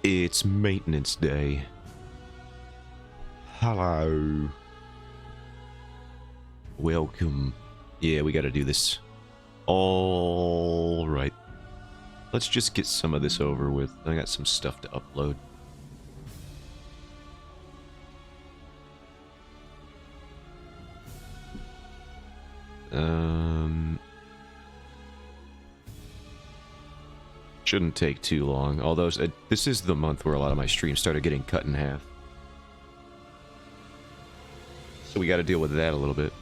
It's maintenance day. Hello. Welcome. Yeah, we gotta do this. Alright. Let's just get some of this over with. I got some stuff to upload. Shouldn't take too long. Although, this is the month where a lot of my streams started getting cut in half. So we gotta deal with that a little bit.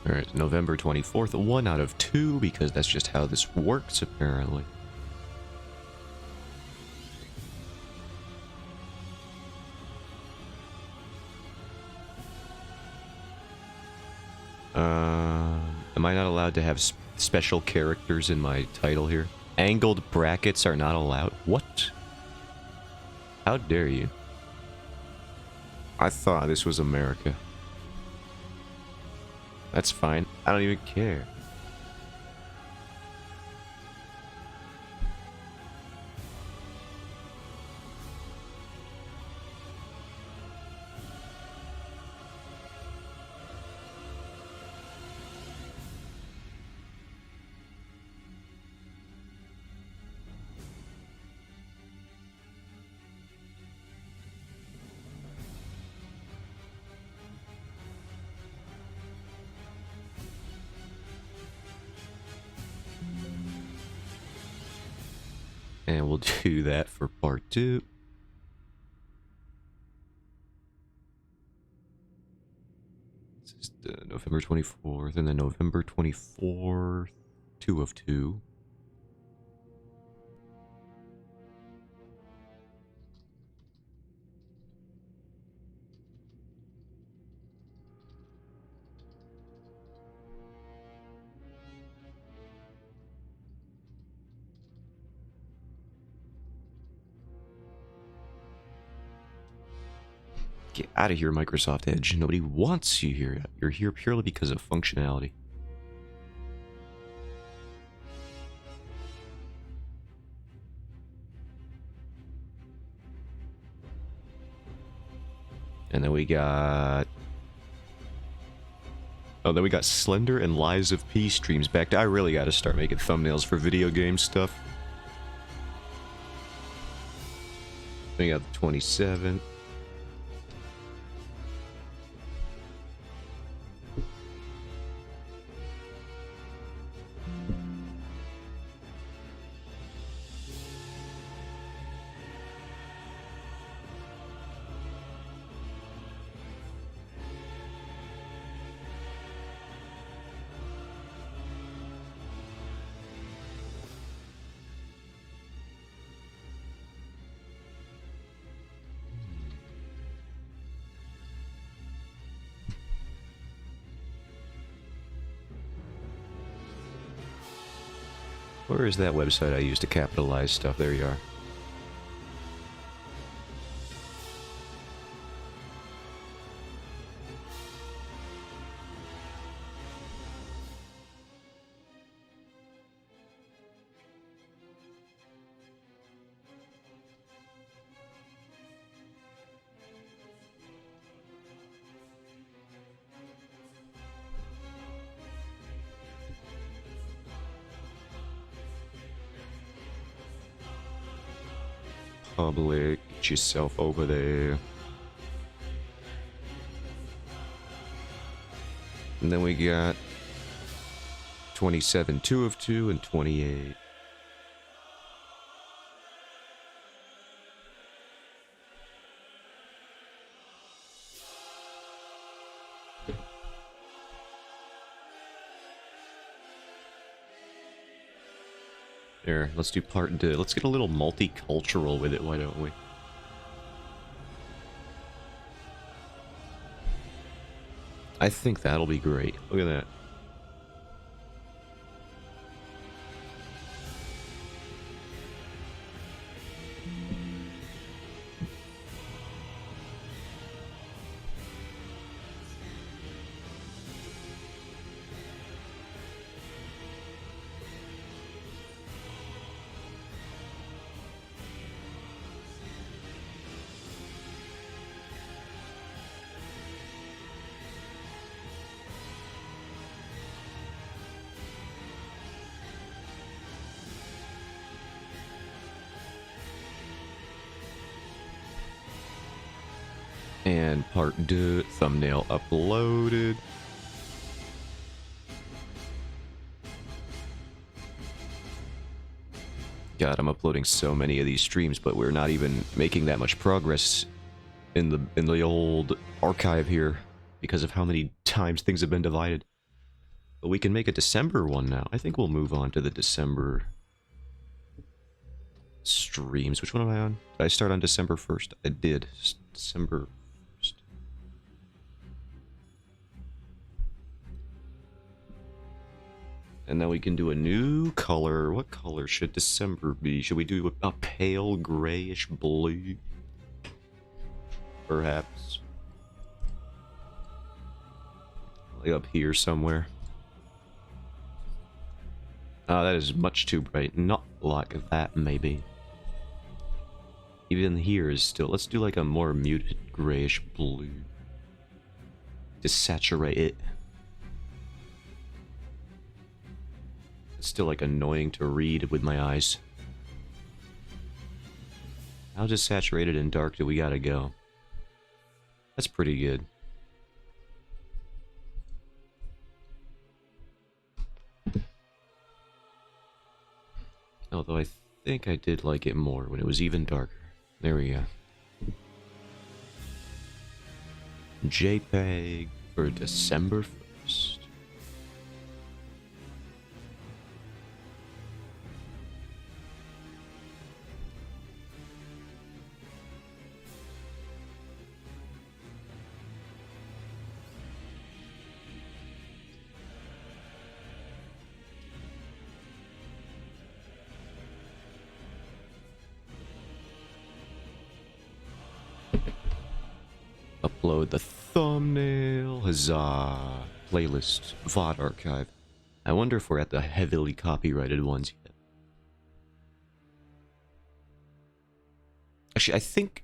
Alright, November 24th, 1 out of 2, because that's just how this works, apparently. Am I not allowed to have special characters in my title here? Angled brackets are not allowed? What? How dare you? I thought this was America. That's fine. I don't even care. And we'll do that for part 2. This is the November 24th, and then November 24th, 2 of 2. Get out of here, Microsoft Edge. Nobody wants you here. You're here purely because of functionality. And then we got... Oh, then we got Slender and Lies of P streams back. I really gotta start making thumbnails for video game stuff. We got the 27th. Where is that website I use to capitalize stuff? There you are. Public, get yourself over there. And then we got 27, 2 of 2, and 28. There, let's do part 2. Let's get a little multicultural with it, why don't we? I think that'll be great. Look at that. And part 2, thumbnail uploaded. God, I'm uploading so many of these streams, but we're not even making that much progress in the old archive here because of how many times things have been divided. But we can make a December one now. I think we'll move on to the December streams. Which one am I on? Did I start on December 1st? I did. December 1st. And then we can do a new color. What color should December be? Should we do a pale grayish blue? Perhaps. Like up here somewhere. That is much too bright. Not like that, maybe. Even here is still... Let's do like a more muted grayish blue. To saturate it. It's still like annoying to read with my eyes. How just saturated and dark do we gotta go? That's pretty good. Although I think I did like it more when it was even darker. There we go. JPEG for December 1st. Upload the thumbnail. Huzzah. Playlist. VOD archive. I wonder if we're at the heavily copyrighted ones yet. Actually, I think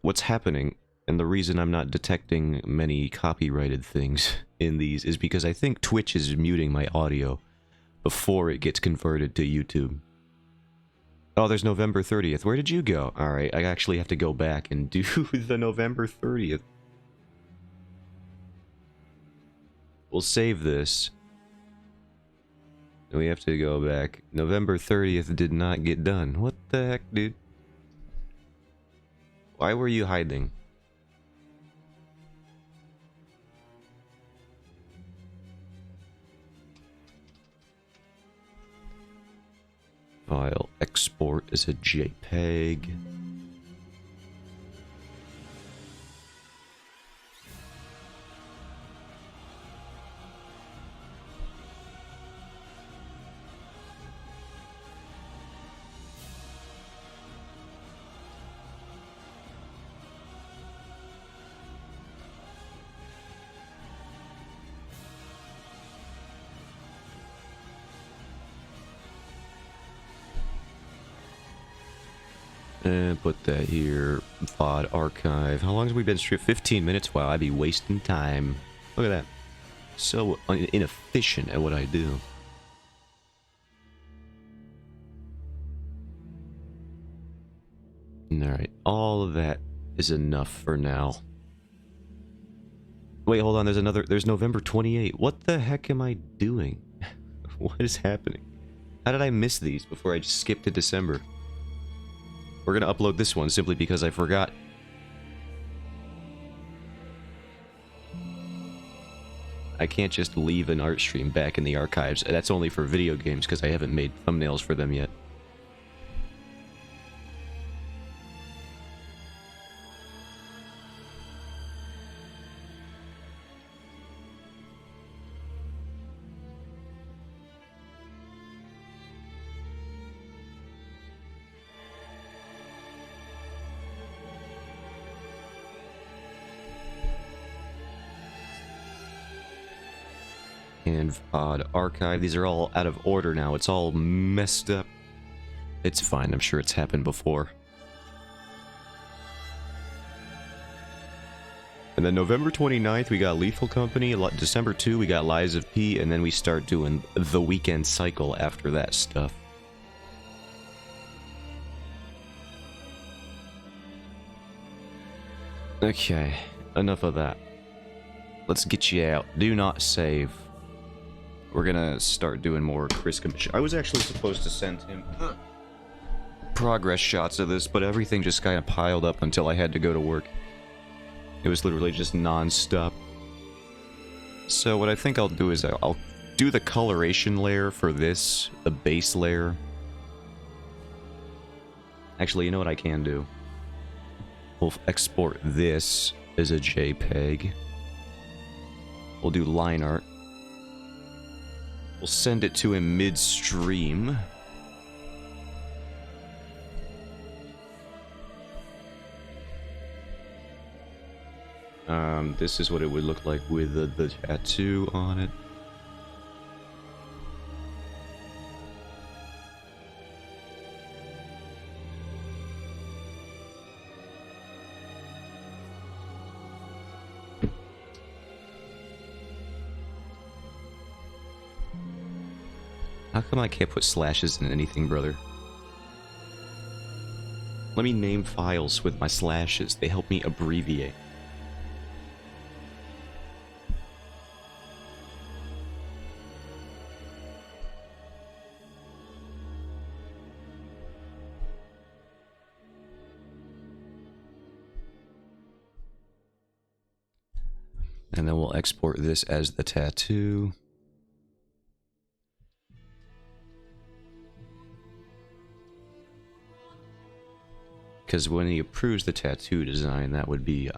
what's happening, and the reason I'm not detecting many copyrighted things in these, is because I think Twitch is muting my audio before it gets converted to YouTube. Oh, there's November 30th. Where did you go? Alright, I actually have to go back and do the November 30th. We'll save this. And we have to go back. November 30th did not get done. What the heck, dude? Why were you hiding? File export as a JPEG. And put that here. VOD archive. How long have we been streaming? 15 minutes? Wow, I'd be wasting time. Look at that. So inefficient at what I do. Alright, all of that is enough for now. Wait, hold on, there's November 28. What the heck am I doing? What is happening? How did I miss these before I just skipped to December? We're gonna upload this one simply because I forgot. I can't just leave an art stream back in the archives. That's only for video games because I haven't made thumbnails for them yet. and VOD archive. These are all out of order now. It's all messed up. It's fine. I'm sure it's happened before. And then November 29th, we got Lethal Company. December 2, we got Lies of P. And then we start doing the weekend cycle after that stuff. Okay, enough of that. Let's get you out. Do not save. We're gonna start doing more Chris commission. I was actually supposed to send him progress shots of this, but everything just kind of piled up until I had to go to work. It was literally just non-stop. So what I think I'll do is I'll do the coloration layer for this, the base layer. Actually, you know what I can do? We'll export this as a JPEG. We'll do line art. We'll send it to him midstream. This is what it would look like with the tattoo on it. How come I can't put slashes in anything, brother? Let me name files with my slashes. They help me abbreviate. And then we'll export this as the tattoo. Because when he approves the tattoo design, that would be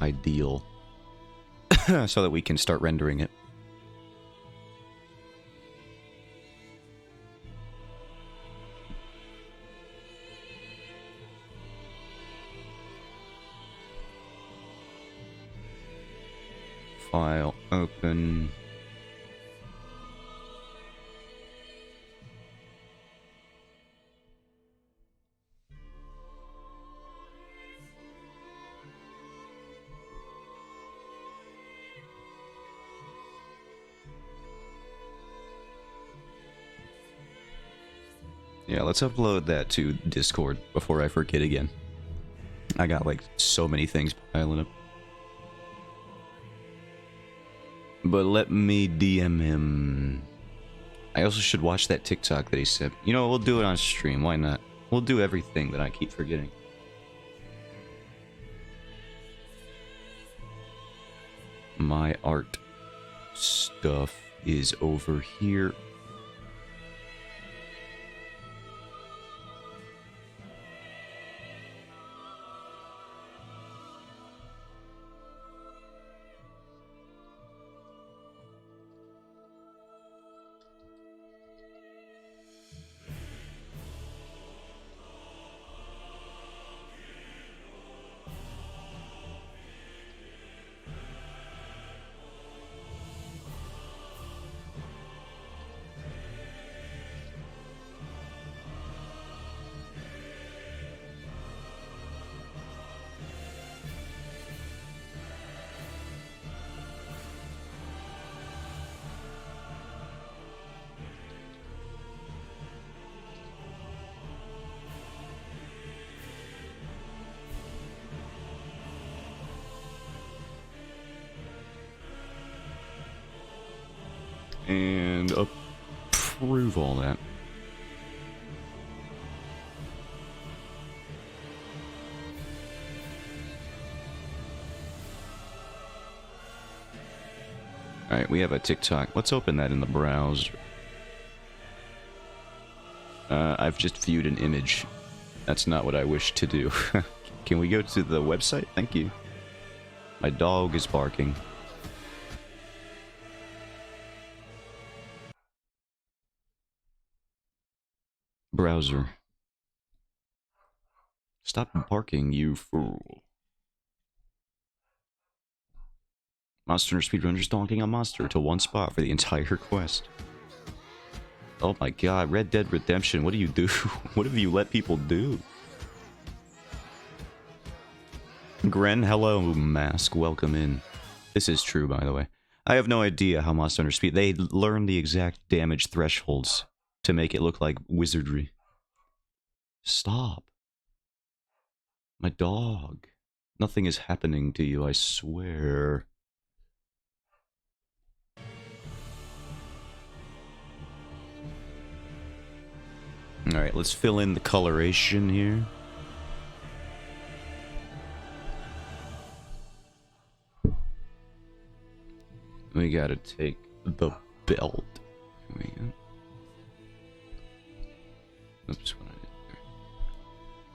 ideal. So that we can start rendering it. File open. Yeah, let's upload that to Discord before I forget again. I got like so many things piling up. But let me DM him. I also should watch that TikTok that he sent. You know, we'll do it on stream. Why not? We'll do everything that I keep forgetting. My art stuff is over here. And approve all that. Alright, we have a TikTok. Let's open that in the browser. I've just viewed an image. That's not what I wish to do. Can we go to the website? Thank you. My dog is barking. Browser. Stop barking, you fool. Monster Hunter speedrunners donking a monster to one spot for the entire quest. Oh my god, Red Dead Redemption, what do you do? What have you let people do? Gren, hello, Mask, welcome in. This is true, by the way. I have no idea how Monster Hunter speed... They learn the exact damage thresholds to make it look like wizardry. Stop. My dog. Nothing is happening to you, I swear. Alright, let's fill in the coloration here. We gotta take the belt. Here we go. Oops, what I did there.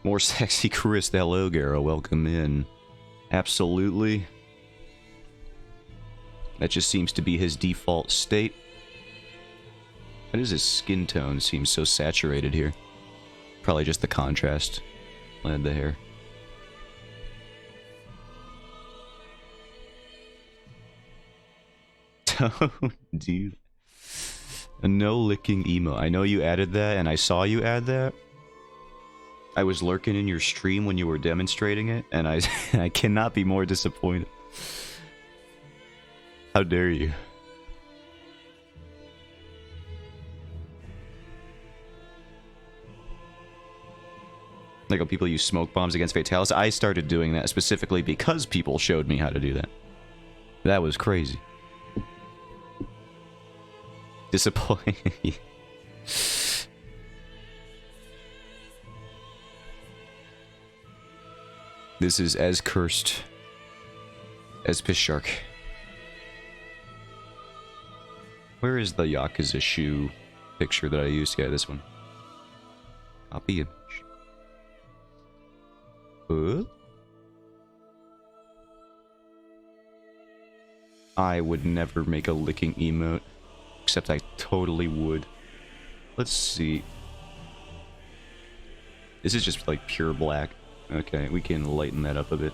More sexy Chris. Hello, Garo. Welcome in. Absolutely. That just seems to be his default state. Why does his skin tone seem so saturated here? Probably just the contrast. Led the hair. Don't do that. A no licking emo. I know you added that, and I saw you add that. I was lurking in your stream when you were demonstrating it, and I I cannot be more disappointed. How dare you? Like how people use smoke bombs against Fatalis. I started doing that specifically because people showed me how to do that. That was crazy. Disappointing. This is as cursed as Piss Shark. Where is the Yakuza shoe picture that I used? Yeah, this one. Copy image. I would never make a licking emote. Except I totally would. Let's see. This is just like pure black. Okay, we can lighten that up a bit.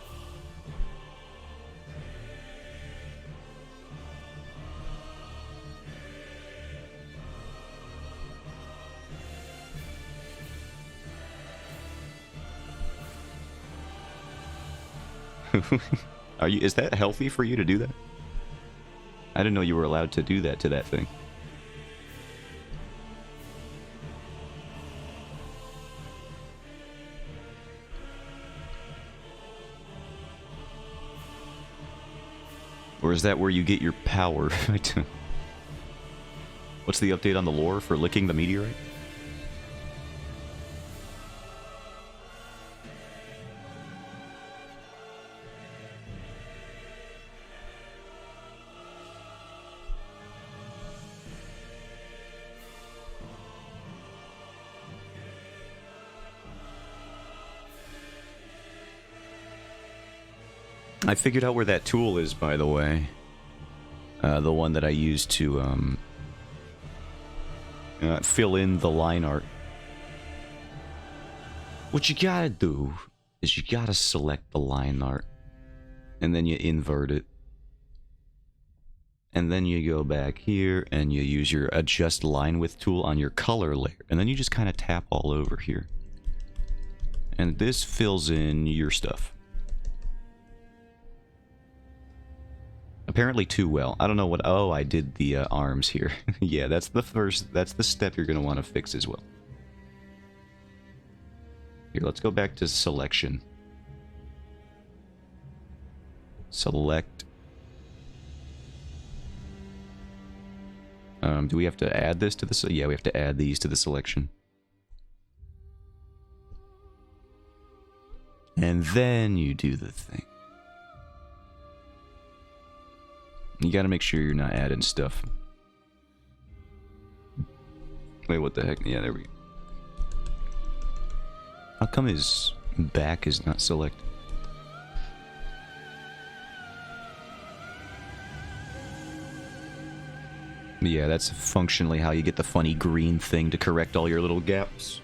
Is that healthy for you to do that? I didn't know you were allowed to do that to that thing. Or is that where you get your power? What's the update on the lore for licking the meteorite? I figured out where that tool is, by the way. The one that I used to fill in the line art. What you gotta do is you gotta select the line art. And then you invert it. And then you go back here and you use your adjust line width tool on your color layer. And then you just kind of tap all over here. And this fills in your stuff. Apparently too well. I don't know what... Oh, I did the arms here. Yeah, that's the step you're going to want to fix as well. Here, let's go back to selection. Select. Do we have to add this to the... Yeah, we have to add these to the selection. And then you do the thing. You gotta make sure you're not adding stuff. Wait, what the heck? Yeah, there we go. How come his back is not selected? Yeah, that's functionally how you get the funny green thing to correct all your little gaps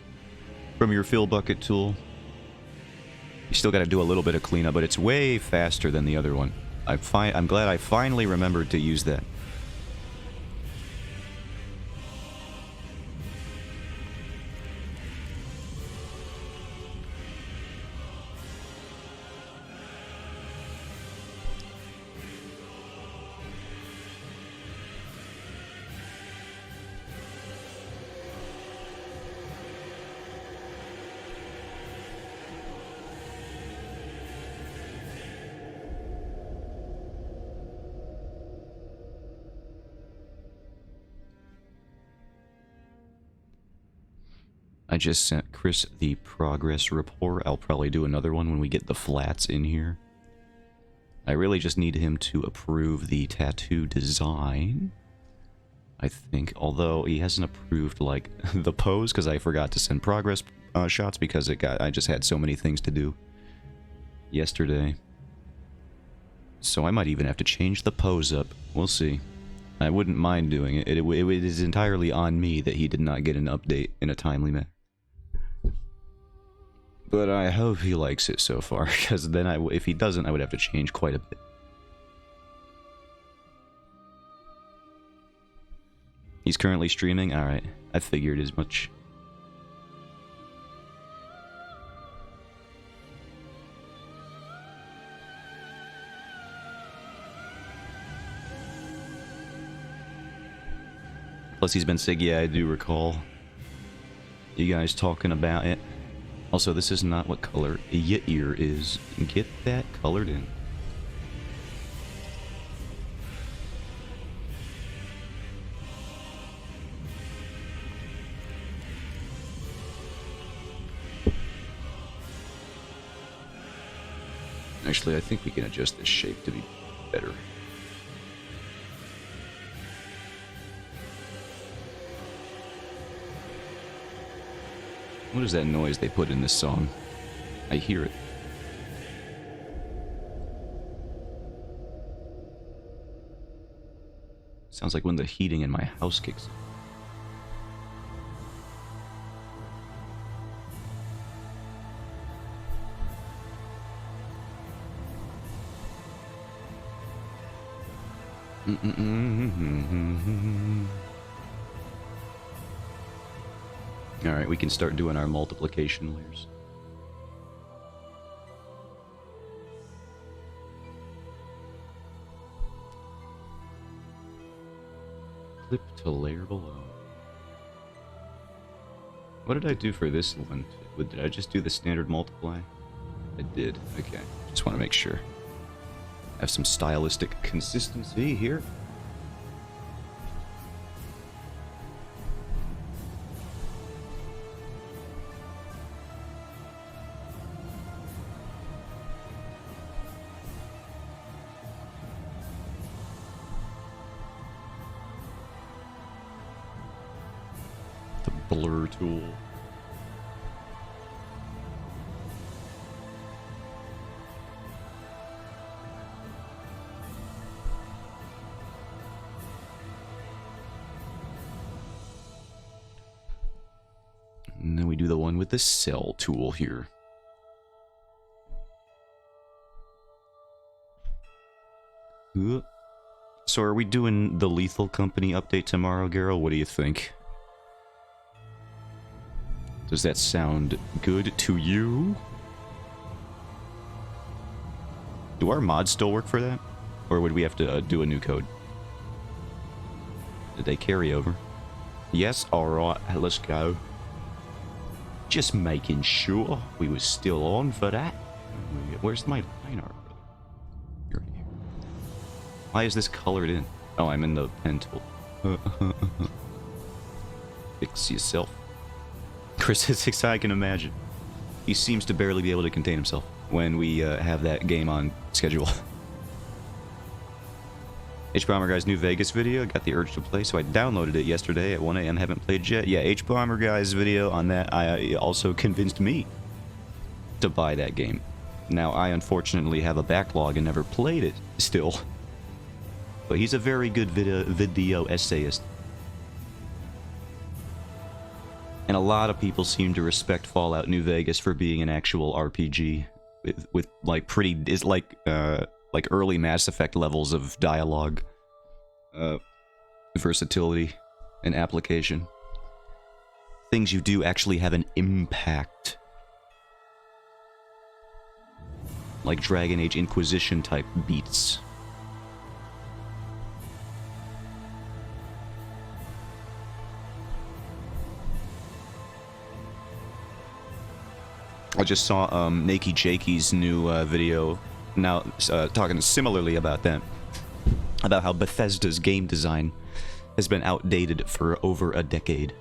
from your fill bucket tool. You still gotta do a little bit of cleanup, but it's way faster than the other one. I'm glad I finally remembered to use that. I just sent Chris the progress report. I'll probably do another one when we get the flats in here. I really just need him to approve the tattoo design, I think. Although he hasn't approved, like, the pose, because I forgot to send progress shots because I just had so many things to do yesterday. So I might even have to change the pose up. We'll see. I wouldn't mind doing it. It is entirely on me that he did not get an update in a timely manner. But I hope he likes it so far, because then if he doesn't, I would have to change quite a bit. He's currently streaming? Alright, I figured as much. Plus he's been sick, yeah, I do recall you guys talking about it. Also, this is not what color your ear is. Get that colored in. Actually, I think we can adjust this shape to be better. What is that noise they put in this song? I hear it. Sounds like when the heating in my house kicks in. Alright, we can start doing our multiplication layers. Clip to layer below. What did I do for this one? Did I just do the standard multiply? I did. Okay. Just want to make sure. Have some stylistic consistency here. Blur tool. And then we do the one with the cell tool here. So are we doing the Lethal Company update tomorrow, Garrel? What do you think? Does that sound good to you? Do our mods still work for that? Or would we have to do a new code? Did they carry over? Yes, alright, let's go. Just making sure we was still on for that. Where's my line art? You're in here. Why is this colored in? Oh, I'm in the pen tool. Fix yourself. Chris is excited, I can imagine. He seems to barely be able to contain himself when we have that game on schedule. H-Bomber Guy's New Vegas video, got the urge to play, so I downloaded it yesterday at 1 AM, haven't played yet. Yeah, H-Bomber Guy's video on that also convinced me to buy that game. Now, I unfortunately have a backlog and never played it still. But he's a very good video essayist. And a lot of people seem to respect Fallout New Vegas for being an actual RPG with like pretty like early Mass Effect levels of dialogue, versatility, and application. Things you do actually have an impact. Like Dragon Age Inquisition type beats. I just saw Nakey Jakey's new video now talking similarly about that. About how Bethesda's game design has been outdated for over a decade.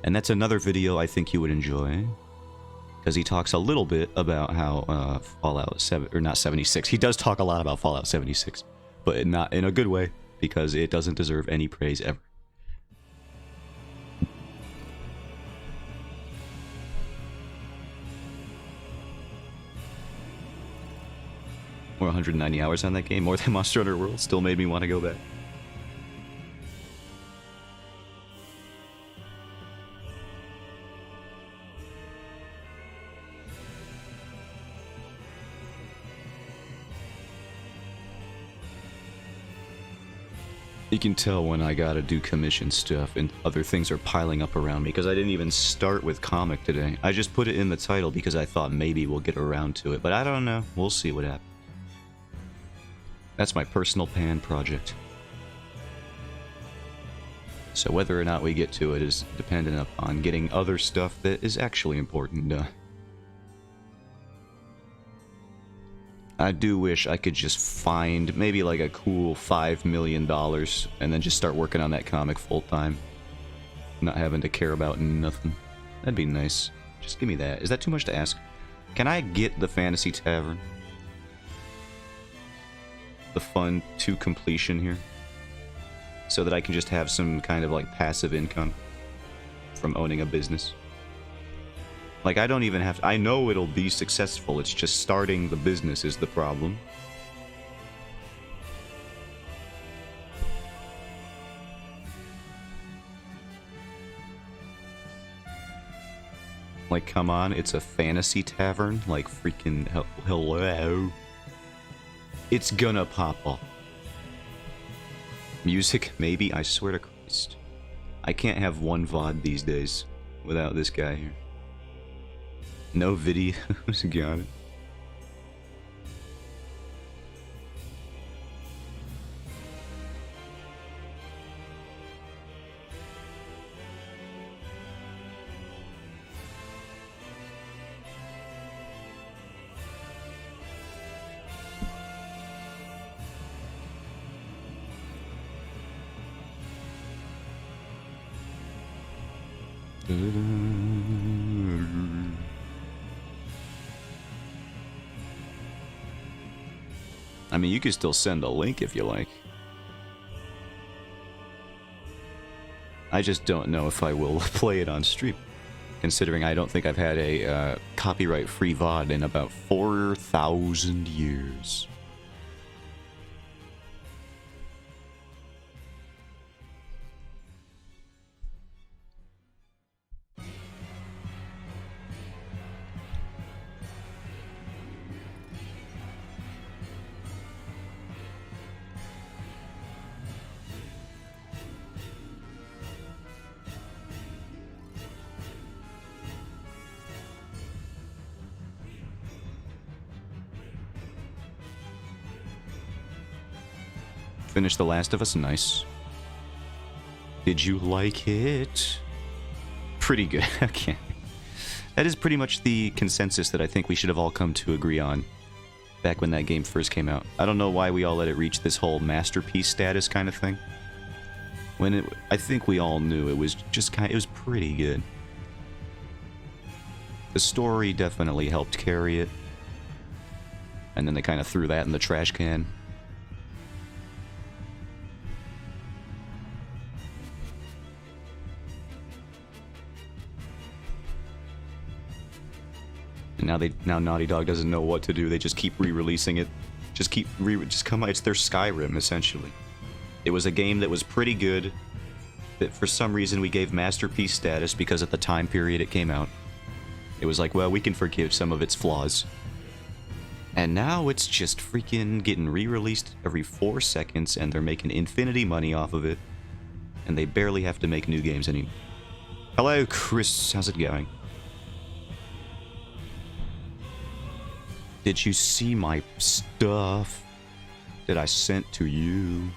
And that's another video I think you would enjoy. Because he talks a little bit about how Fallout 7, or not 76, he does talk a lot about Fallout 76. But not in a good way, because it doesn't deserve any praise ever. More 190 hours on that game, more than Monster Hunter World, still made me want to go back. You can tell when I gotta do commission stuff and other things are piling up around me, because I didn't even start with comic today. I just put it in the title because I thought maybe we'll get around to it, but I don't know. We'll see what happens. That's my personal pan project. So whether or not we get to it is dependent upon getting other stuff that is actually important done. I do wish I could just find maybe like a cool $5 million and then just start working on that comic full time. Not having to care about nothing. That'd be nice. Just give me that. Is that too much to ask? Can I get the Fantasy Tavern? The fun to completion here? So that I can just have some kind of like passive income from owning a business. Like, I don't even have to, I know it'll be successful, it's just starting the business is the problem. Like, come on, it's a fantasy tavern? Like, freaking hello. It's gonna pop up. Music, maybe? I swear to Christ. I can't have one VOD these days without this guy here. No videos, got it. I mean, you can still send a link if you like. I just don't know if I will play it on stream, considering I don't think I've had a copyright-free VOD in about 4,000 years. Finished The Last of Us, nice. Did you like it? Pretty good, okay. That is pretty much the consensus that I think we should have all come to agree on back when that game first came out. I don't know why we all let it reach this whole masterpiece status kind of thing. I think we all knew it was just it was pretty good. The story definitely helped carry it. And then they kind of threw that in the trash can. Now Naughty Dog doesn't know what to do. They just keep re-releasing it. Just come on. It's their Skyrim, essentially. It was a game that was pretty good, that for some reason we gave masterpiece status because at the time period it came out. It was like, well, we can forgive some of its flaws. And now it's just freaking getting re-released every 4 seconds, and they're making infinity money off of it. And they barely have to make new games anymore. Hello, Chris. How's it going? Did you see my stuff that I sent to you?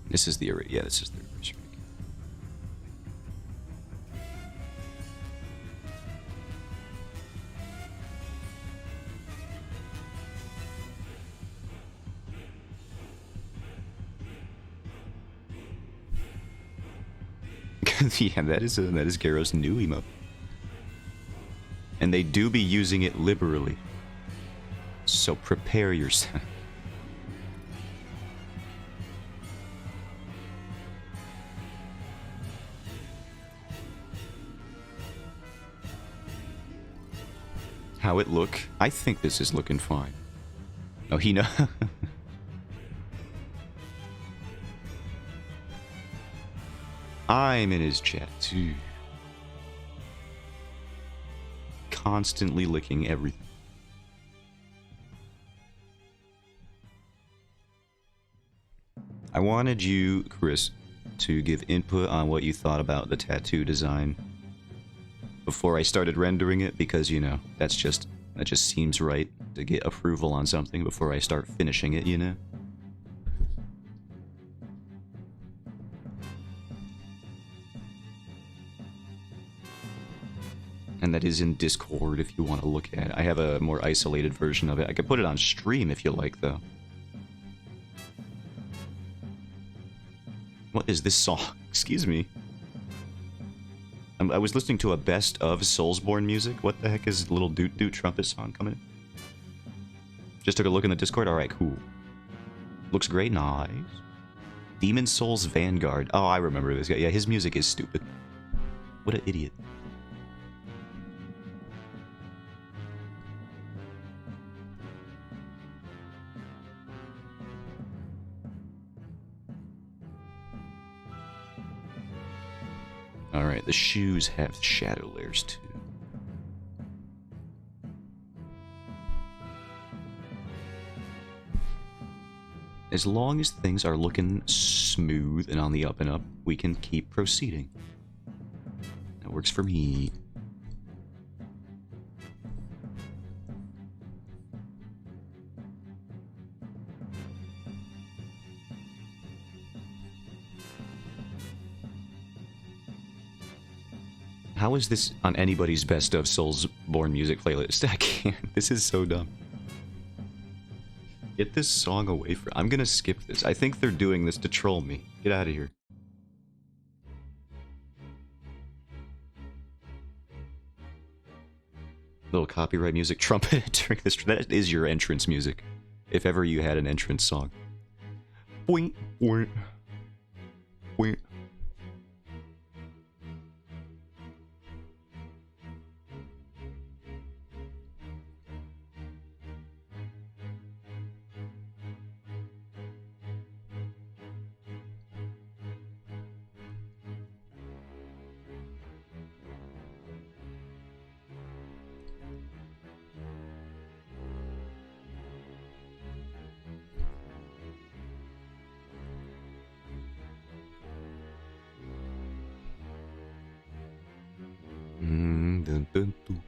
This is the yeah, this is the original. Yeah, that is Garro's new emote. And they do be using it liberally. So prepare yourself. How it look? I think this is looking fine. Oh, he know. I'm in his chat too. Constantly licking everything. I wanted you, Chris, to give input on what you thought about the tattoo design before I started rendering it, because, you know, that just seems right to get approval on something before I start finishing it, you know? And that is in Discord if you want to look at it. I have a more isolated version of it. I could put it on stream if you like, though. What is this song? Excuse me. I was listening to a best of Soulsborne music. What the heck is Little Doot Doot trumpet song coming in? Just took a look in the Discord. Alright, cool. Looks great. Nice. Demon Souls Vanguard. Oh, I remember this guy. Yeah, his music is stupid. What an idiot. Alright, the shoes have shadow layers too. As long as things are looking smooth and on the up and up, we can keep proceeding. That works for me. How is this on anybody's best of Soulsborne music playlist? I can't. This is so dumb. Get this song away from... I'm gonna skip this. I think they're doing this to troll me. Get out of here. Little copyright music trumpet during this... That is your entrance music. If ever you had an entrance song. Boing, boing, boing. Dun, dun, dun, dun.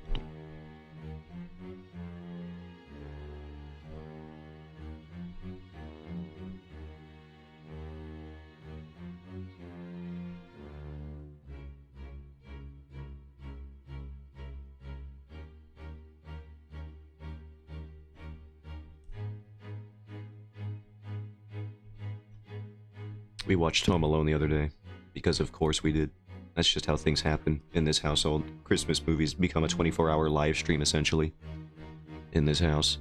We watched Home Alone the other day, because of course we did. That's just how things happen in this household. Christmas movies become a 24-hour live stream, essentially, in this house.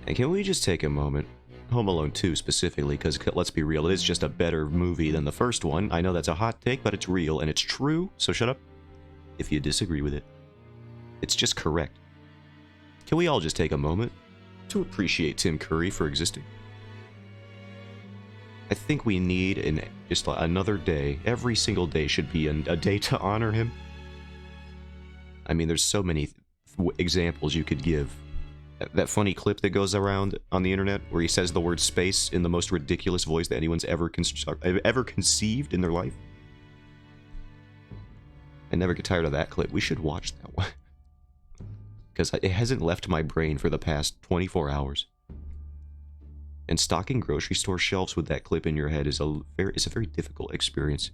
And can we just take a moment, Home Alone 2 specifically, because let's be real, it is just a better movie than the first one. I know that's a hot take, but it's real and it's true, so shut up if you disagree with it. It's just correct. Can we all just take a moment to appreciate Tim Curry for existing? I think we need just another day. Every single day should be a day to honor him. I mean, there's so many examples you could give. That funny clip that goes around on the internet where he says the word space in the most ridiculous voice that anyone's ever conceived in their life. I never get tired of that clip. We should watch that one. Because it hasn't left my brain for the past 24 hours. And stocking grocery store shelves with that clip in your head is a very difficult experience.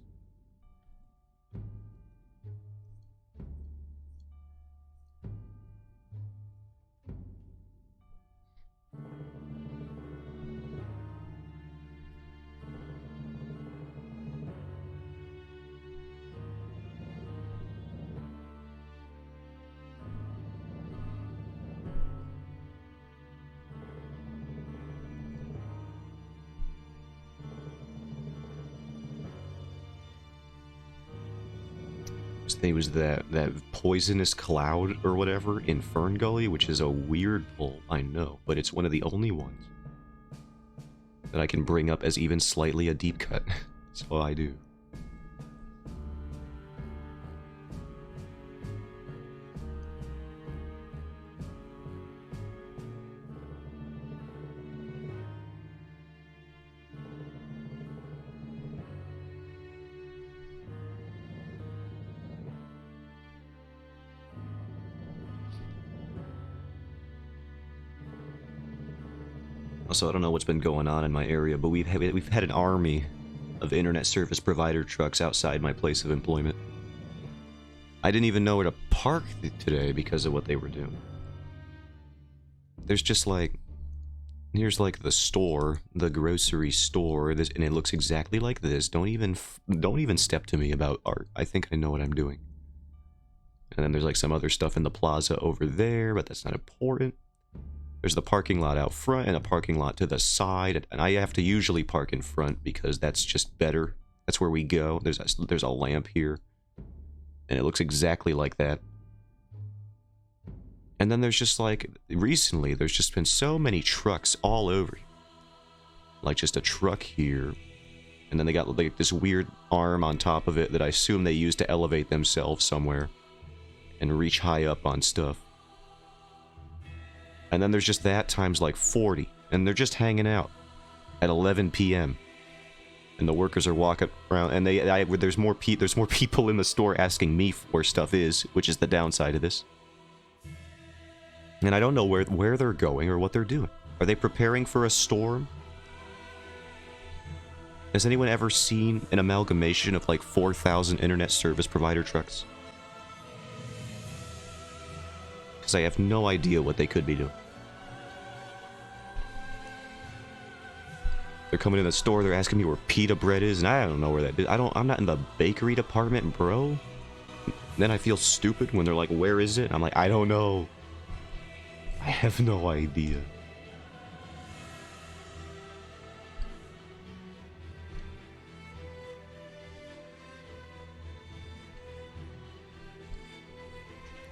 There was that poisonous cloud or whatever in Fern Gully, which is a weird pull, I know, but it's one of the only ones that I can bring up as even slightly a deep cut. So I do. Also, I don't know what's been going on in my area, but we've had an army of internet service provider trucks outside my place of employment. I didn't even know where to park today because of what they were doing. There's just like, here's like the store, the grocery store, and it looks exactly like this. Don't even step to me about art. I think I know what I'm doing. And then there's like some other stuff in the plaza over there, but that's not important. There's the parking lot out front and a parking lot to the side, and I have to usually park in front because that's just better. That's where we go. There's a lamp here, and it looks exactly like that. And then there's just like, recently, there's just been so many trucks all over. Like just a truck here, and then they got like this weird arm on top of it that I assume they use to elevate themselves somewhere and reach high up on stuff. And then there's just that times like 40, and they're just hanging out at 11 p.m. And the workers are walking around, and there's more people in the store asking me where stuff is, which is the downside of this. And I don't know where they're going or what they're doing. Are they preparing for a storm? Has anyone ever seen an amalgamation of like 4,000 internet service provider trucks? Because I have no idea what they could be doing. They're coming in the store, they're asking me where pita bread is, and I don't know where that is. I'm not in the bakery department, bro. Then I feel stupid when they're like, where is it? I'm like, I don't know. I have no idea.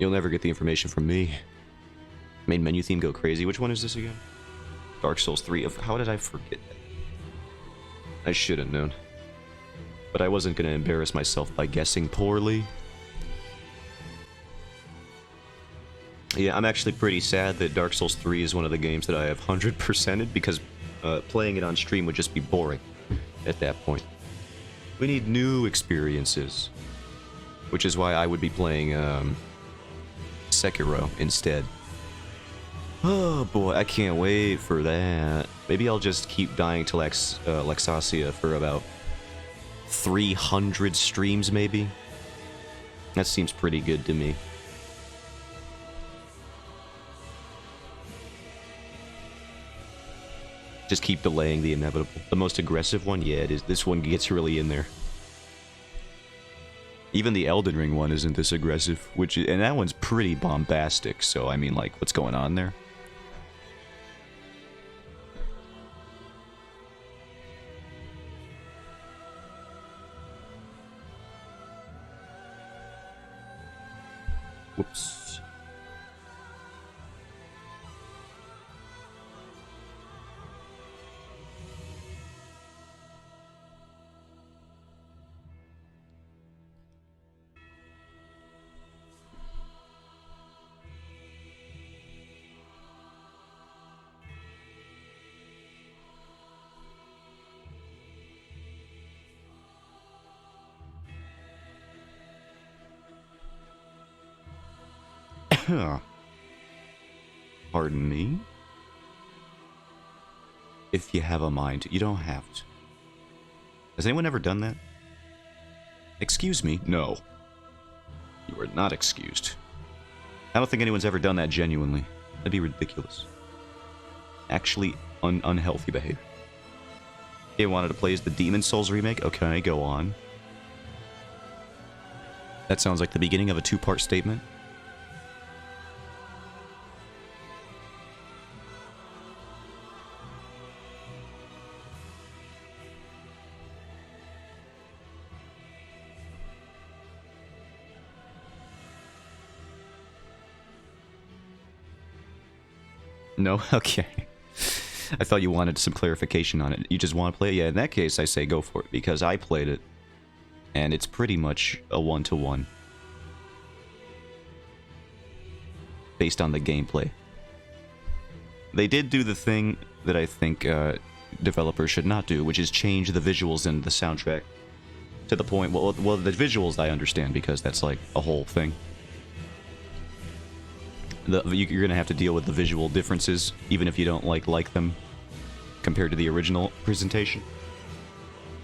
You'll never get the information from me. Made menu theme go crazy. Which one is this again? Dark Souls 3. How did I forget that? I should have known. But I wasn't going to embarrass myself by guessing poorly. Yeah, I'm actually pretty sad that Dark Souls 3 is one of the games that I have 100%ed because playing it on stream would just be boring at that point. We need new experiences. Which is why I would be playing Sekiro instead. Oh boy, I can't wait for that. Maybe I'll just keep dying to Lexasia for about 300 streams, maybe? That seems pretty good to me. Just keep delaying the inevitable. The most aggressive one? Yeah, it is. This one gets really in there. Even the Elden Ring one isn't this aggressive, and that one's pretty bombastic, so I mean, like, what's going on there? Whoops. Pardon me? If you have a mind, you don't have to. Has anyone ever done that? Excuse me? No. You are not excused. I don't think anyone's ever done that genuinely. That'd be ridiculous. Actually, unhealthy behavior. You wanted to play as the Demon Souls remake? Okay, go on. That sounds like the beginning of a two-part statement. No? Okay. I thought you wanted some clarification on it. You just want to play it? Yeah, in that case, I say go for it, because I played it, and it's pretty much a one-to-one. Based on the gameplay. They did do the thing that I think developers should not do, which is change the visuals in the soundtrack. To the point, well, the visuals I understand, because that's like a whole thing. You're gonna have to deal with the visual differences, even if you don't like them, compared to the original presentation.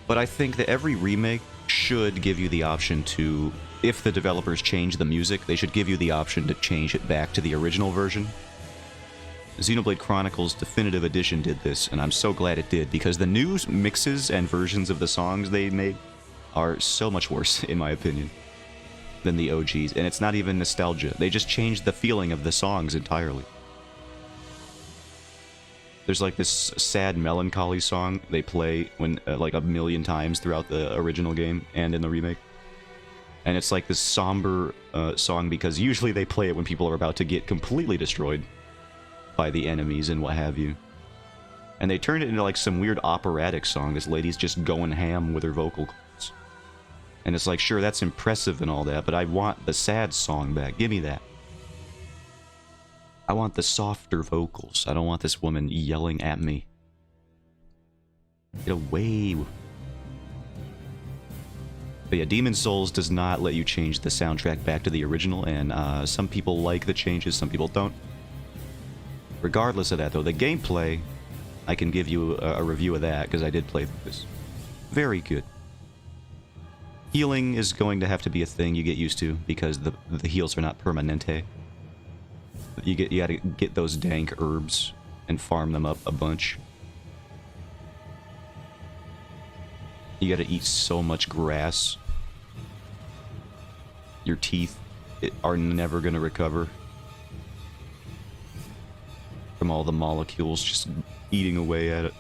But I think that every remake should give you the option to, if the developers change the music, they should give you the option to change it back to the original version. Xenoblade Chronicles Definitive Edition did this, and I'm so glad it did, because the new mixes and versions of the songs they made are so much worse, in my opinion, than the OGs, and it's not even nostalgia. They just changed the feeling of the songs entirely. There's like this sad melancholy song they play when like a million times throughout the original game and in the remake. And it's like this somber song because usually they play it when people are about to get completely destroyed by the enemies and what have you. And they turned it into like some weird operatic song. This lady's just going ham with her vocal cords. And it's like, sure, that's impressive and all that, but I want the sad song back. Give me that. I want the softer vocals. I don't want this woman yelling at me. Get away. But yeah, Demon Souls does not let you change the soundtrack back to the original, and some people like the changes, some people don't. Regardless of that, though, the gameplay, I can give you a review of that, because I did play this. Very good. Healing is going to have to be a thing you get used to, because the heals are not permanente. You gotta get those dank herbs and farm them up a bunch. You gotta eat so much grass. Your teeth are never gonna recover from all the molecules just eating away at it.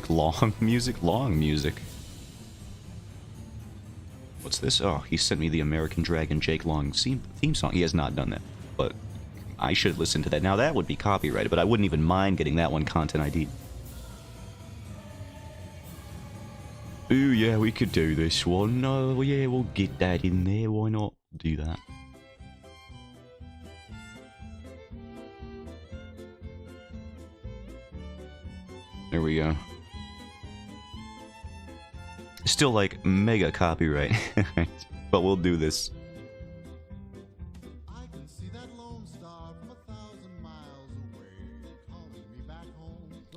Long music. What's this? Oh, he sent me the American Dragon Jake Long theme song. He has not done that, but I should listen to that. Now that would be copyrighted, but I wouldn't even mind getting that one content ID. Ooh, yeah, we could do this one. Oh, yeah, we'll get that in there. Why not do that? There we go. Still like mega copyright, but we'll do this.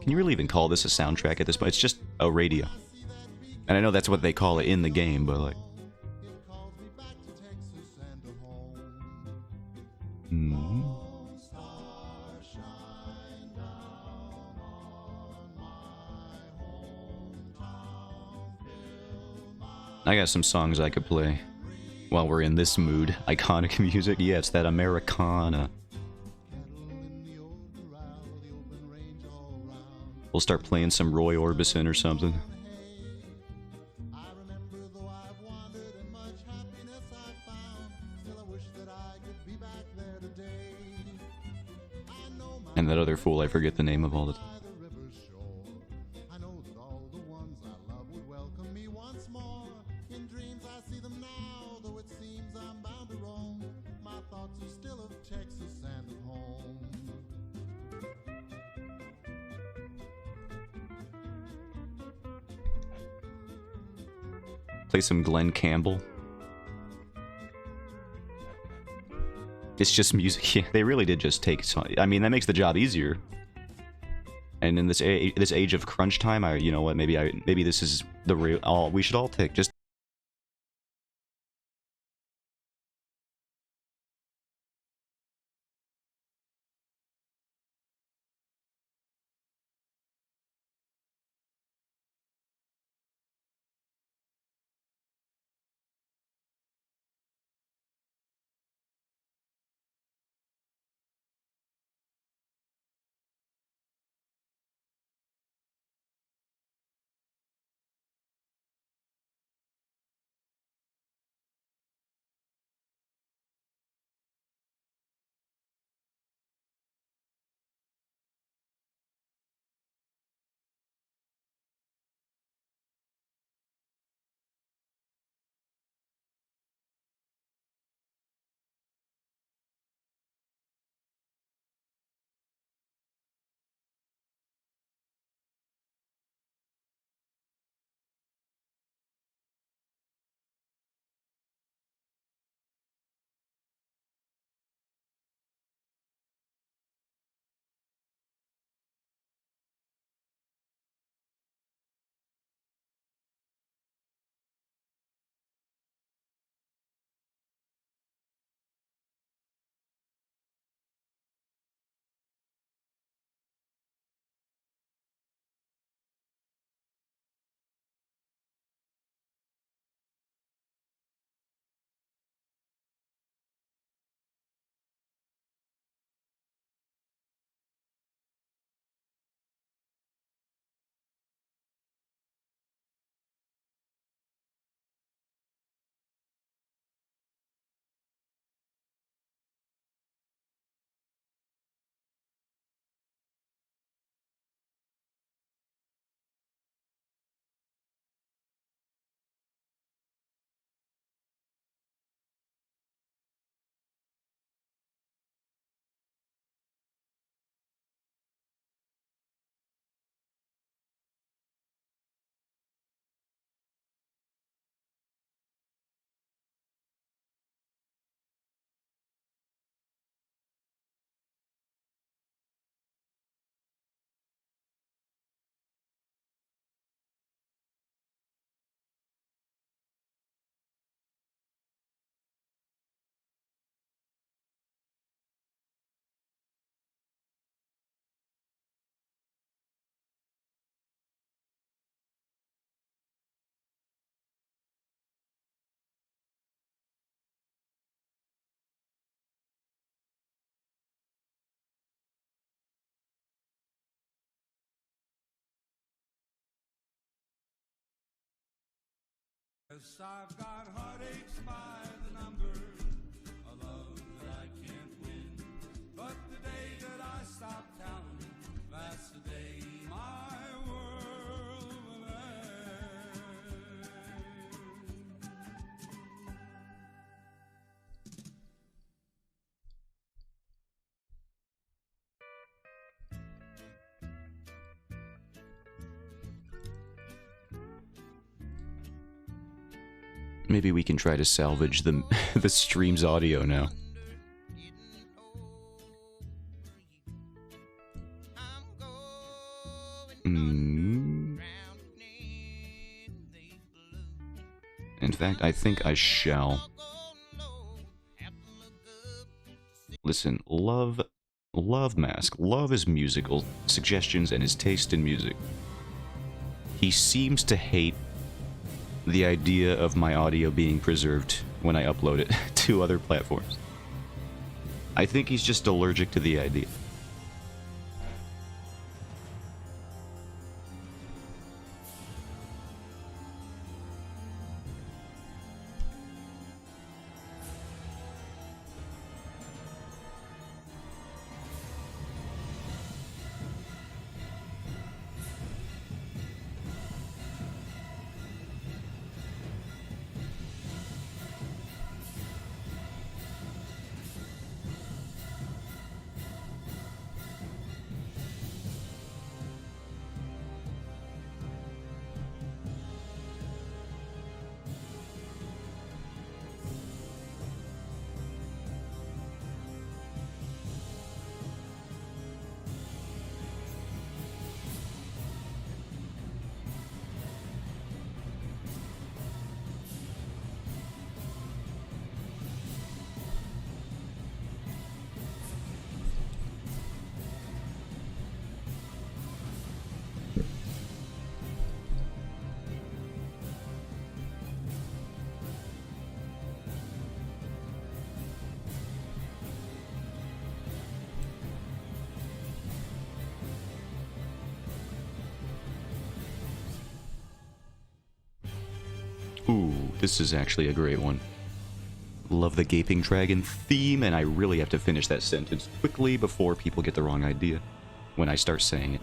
Can you really even call this a soundtrack at this point? It's just a radio. And I know that's what they call it in the game, but like... I got some songs I could play while we're in this mood. Iconic music. Yeah, it's that Americana. We'll start playing some Roy Orbison or something. And that other fool, I forget the name of all the time. Play some Glenn Campbell. It's just music. Yeah, they really did just take. I mean, that makes the job easier. And in this age of crunch time, you know what? Maybe this is the real. All we should all take. Just. Yes, I've got heartaches by the number, a love that I can't win. But the day that I stop counting, that's the day my world will end. Maybe we can try to salvage the the stream's audio now. In fact, I think I shall. Listen, Love Mask. Love his musical suggestions and his taste in music. He seems to hate the idea of my audio being preserved when I upload it to other platforms. I think he's just allergic to the idea. This is actually a great one. Love the Gaping Dragon theme, and I really have to finish that sentence quickly before people get the wrong idea when I start saying it.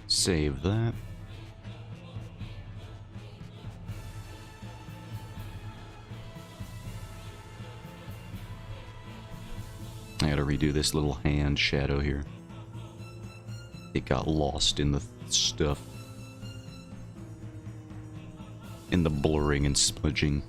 Save that. I gotta redo this little hand shadow here. It got lost in the stuff. In the blurring and smudging.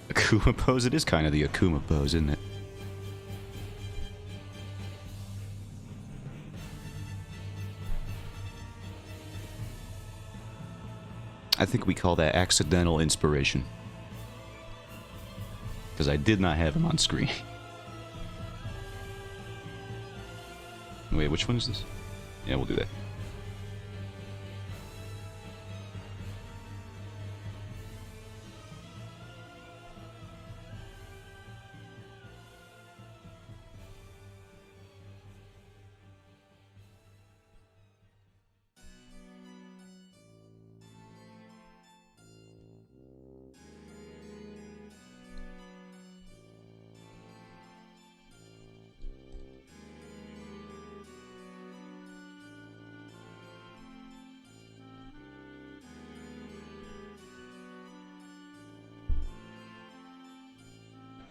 Akuma pose? It is kind of the Akuma pose, isn't it? I think we call that accidental inspiration. Because I did not have him on screen. Wait, which one is this? Yeah, we'll do that.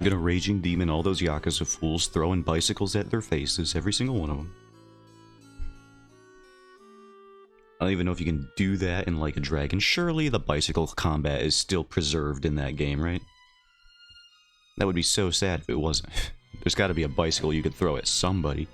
Gonna Raging Demon all those Yakuza fools, throwing bicycles at their faces, every single one of them. I don't even know if you can do that in Like a Dragon. Surely the bicycle combat is still preserved in that game, right? That would be so sad if it wasn't. There's gotta be a bicycle you could throw at somebody.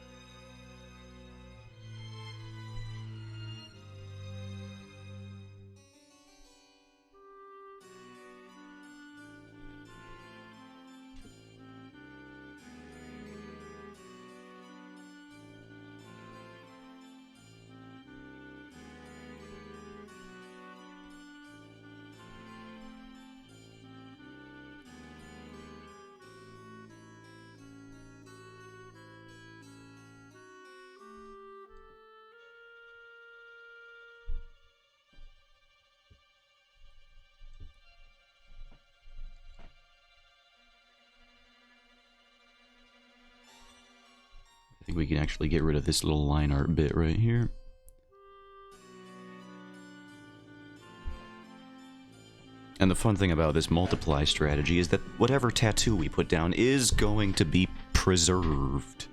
I think we can actually get rid of this little line art bit right here. And the fun thing about this multiply strategy is that whatever tattoo we put down is going to be preserved.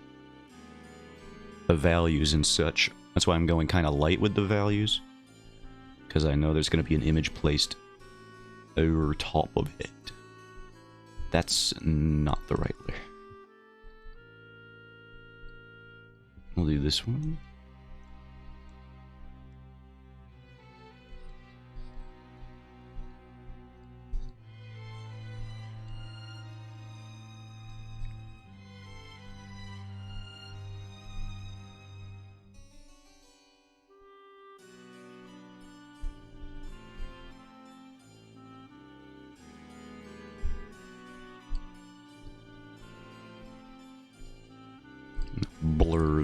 The values and such. That's why I'm going kind of light with the values. Because I know there's going to be an image placed over top of it. That's not the right way. We'll do this one.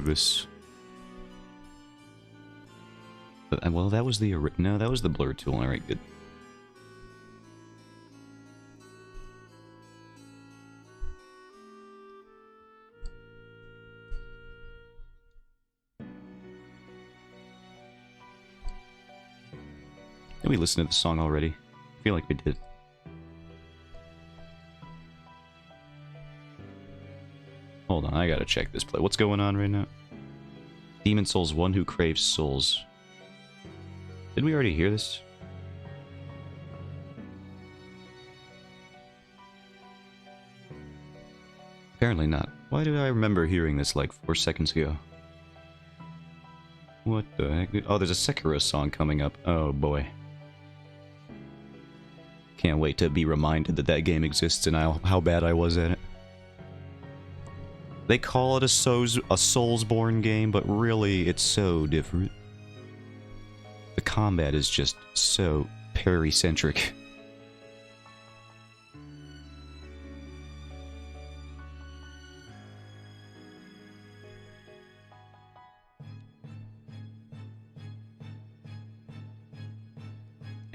nervous. But, well, that was the... No, that was the blur tool. Alright, good. Did we listen to the song already? I feel like we did. Hold on, I gotta check this play. What's going on right now? Demon Souls, one who craves souls. Did we already hear this? Apparently not. Why do I remember hearing this like 4 seconds ago? What the heck? Oh, there's a Sekiro song coming up. Oh boy. Can't wait to be reminded that that game exists and how bad I was at it. They call it a Soulsborne game, but really it's so different. The combat is just so parry-centric.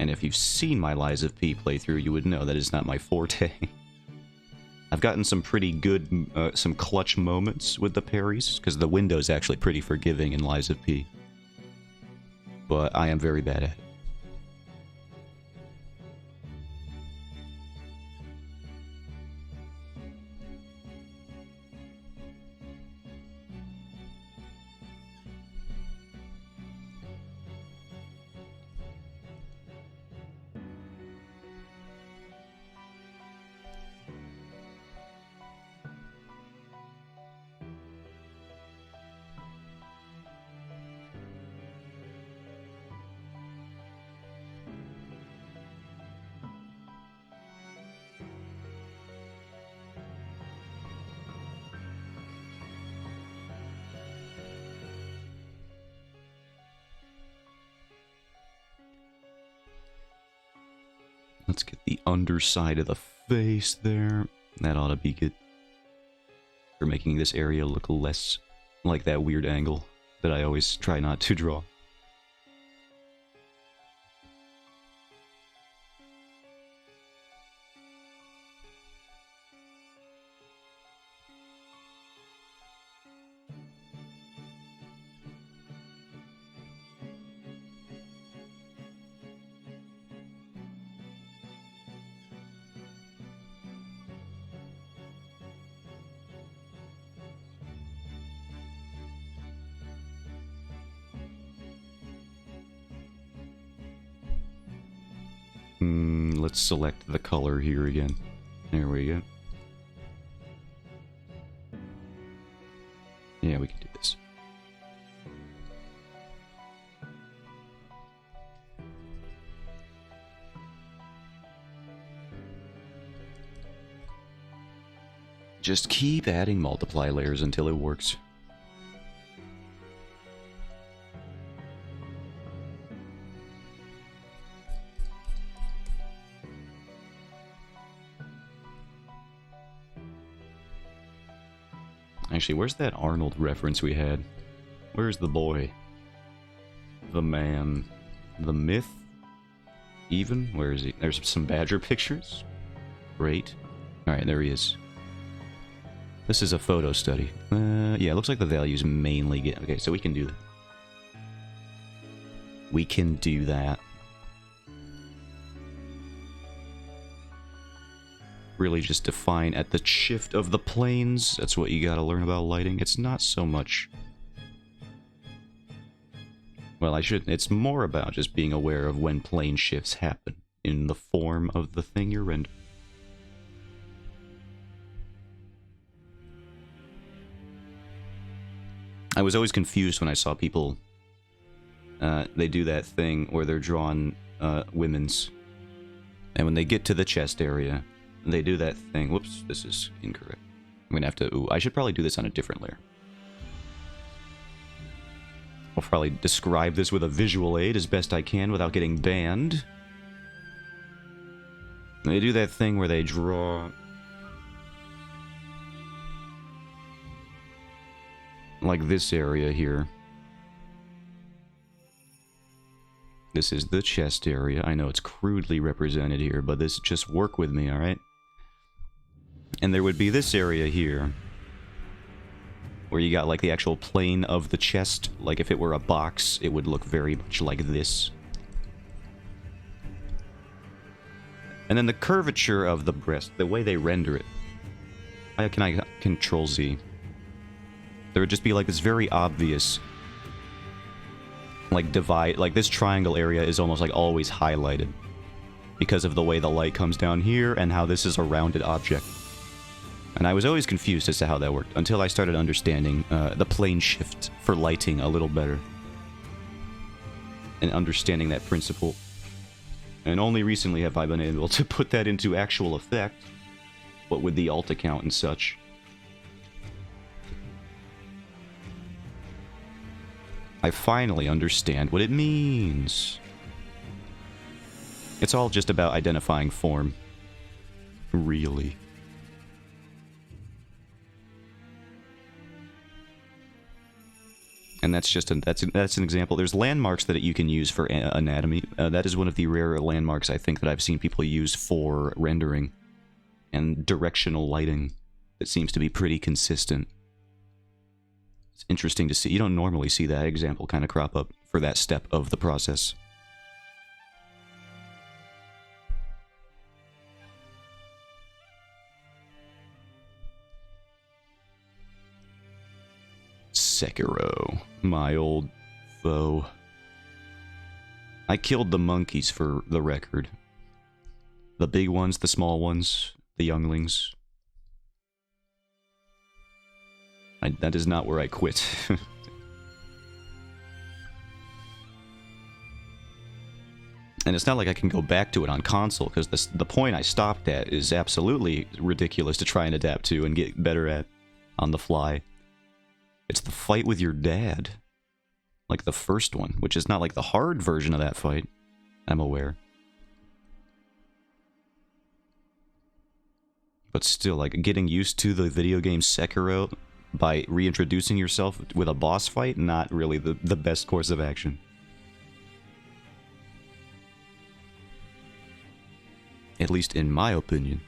And if you've seen my Lies of P playthrough, you would know that is not my forte. I've gotten some pretty good, some clutch moments with the parries, because the window's actually pretty forgiving in Lies of P. But I am very bad at it. Let's get the underside of the face there. That ought to be good. For making this area look less like that weird angle that I always try not to draw. Let's select the color here again. There we go. Yeah, we can do this. Just keep adding multiply layers until it works. Actually, where's that Arnold reference we had? Where's the boy? The man? The myth? Even? Where is he? There's some Badger pictures. Great. Alright, there he is. This is a photo study. Yeah, it looks like the values mainly get... Okay, so we can do that. We can do that. Really just define at the shift of the planes. That's what you gotta learn about lighting. It's not so much... Well, it's more about just being aware of when plane shifts happen in the form of the thing you're rendering. I was always confused when I saw people... they do that thing where they're drawing women's. And when they get to the chest area... They do that thing. Whoops, this is incorrect. I'm gonna have to... Ooh, I should probably do this on a different layer. I'll probably describe this with a visual aid as best I can without getting banned. They do that thing where they draw... like this area here. This is the chest area. I know it's crudely represented here, but this just work with me, alright? And there would be this area here, where you got like the actual plane of the chest. Like if it were a box, it would look very much like this. And then the curvature of the breast, the way they render it. How can I Control Z? There would just be like this very obvious like divide, like this triangle area is almost like always highlighted because of the way the light comes down here and how this is a rounded object. And I was always confused as to how that worked until I started understanding the plane shift for lighting a little better and understanding that principle. And only recently have I been able to put that into actual effect, but with the alt account and such. I finally understand what it means. It's all just about identifying form. Really. And that's just that's an example. There's landmarks that you can use for anatomy. That is one of the rarer landmarks I think that I've seen people use for rendering and directional lighting. That seems to be pretty consistent. It's interesting to see. You don't normally see that example kind of crop up for that step of the process. Sekiro, my old foe. I killed the monkeys for the record. The big ones, the small ones, the younglings. That is not where I quit. And it's not like I can go back to it on console, because the point I stopped at is absolutely ridiculous to try and adapt to and get better at on the fly. It's the fight with your dad. Like the first one, which is not like the hard version of that fight, I'm aware. But still, like, getting used to the video game Sekiro by reintroducing yourself with a boss fight, not really the best course of action. At least in my opinion.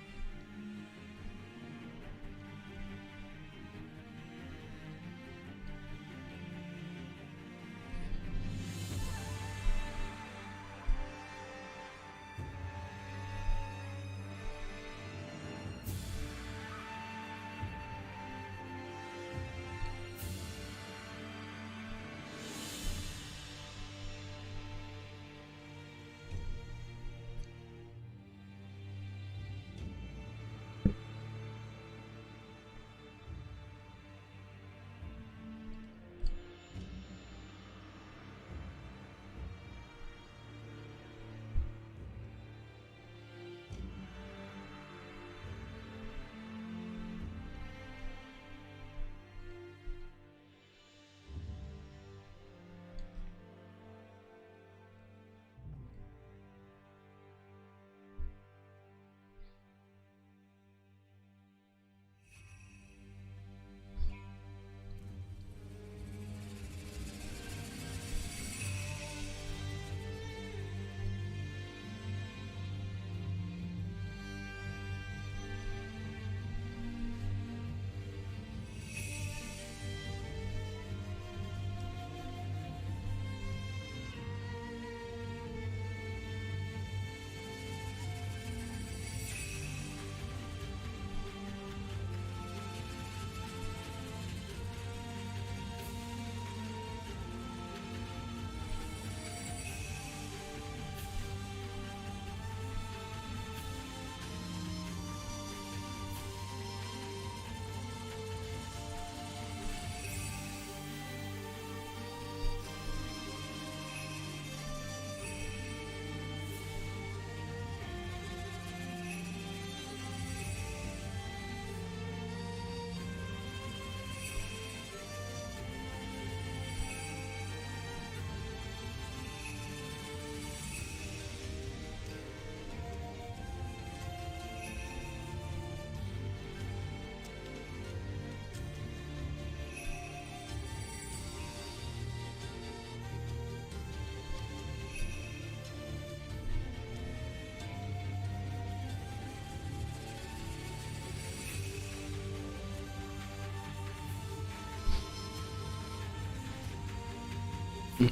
Is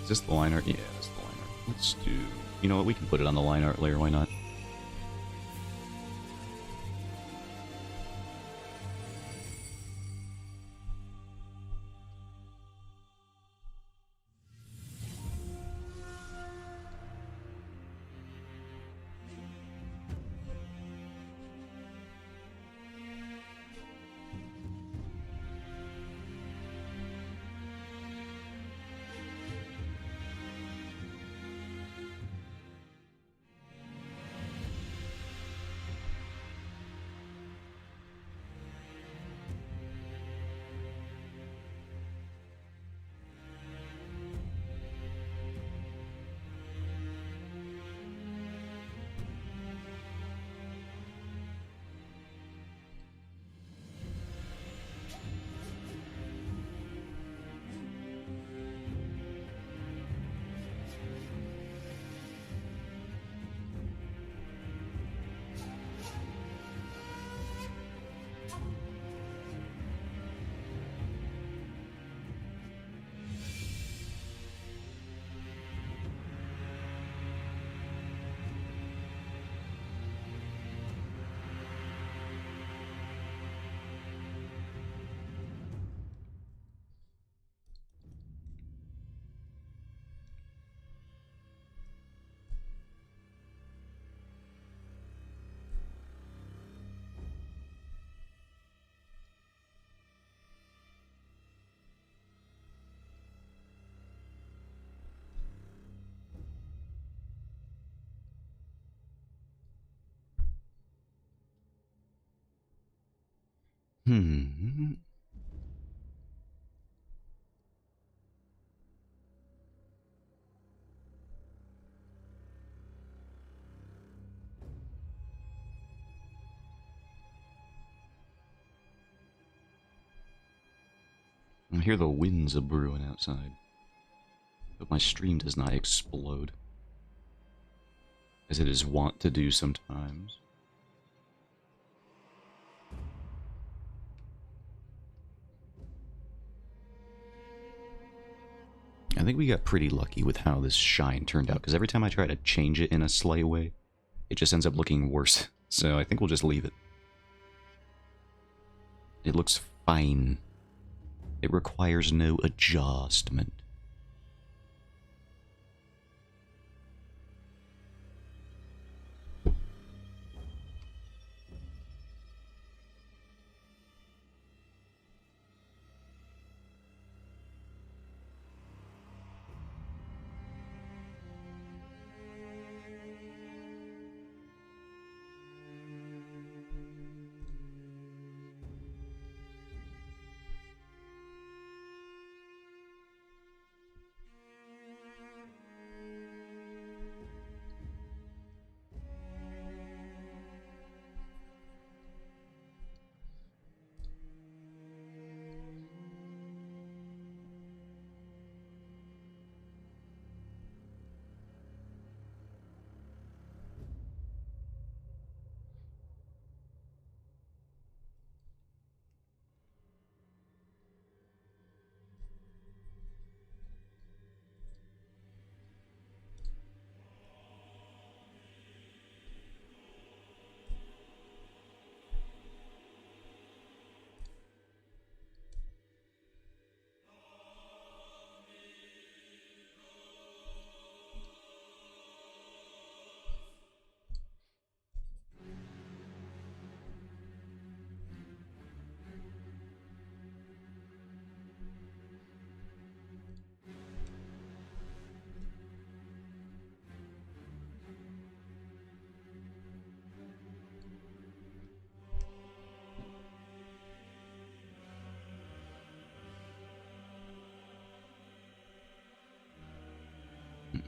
this the line art? Yeah, that's the line art. Let's do... You know what? We can put it on the line art layer. Why not? Hmm. I hear the winds a brewing outside. But my stream does not explode, as it is wont to do sometimes. I think we got pretty lucky with how this shine turned out, because every time I try to change it in a slight way, it just ends up looking worse. So I think we'll just leave it. It looks fine. It requires no adjustment.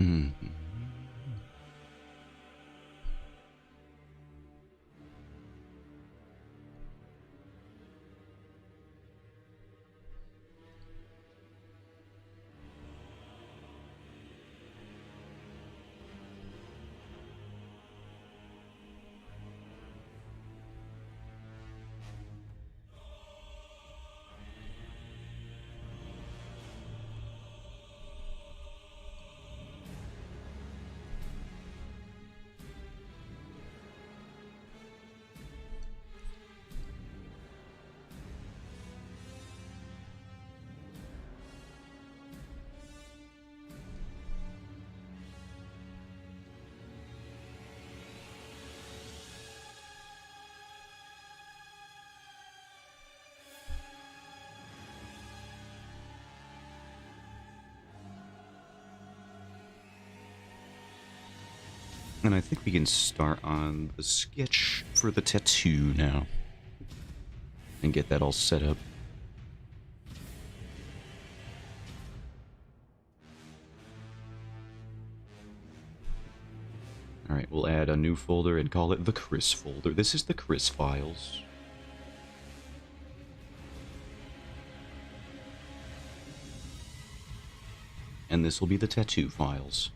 Mm. And I think we can start on the sketch for the tattoo now. And get that all set up. Alright, we'll add a new folder and call it the Chris folder. This is the Chris files. And this will be the tattoo files.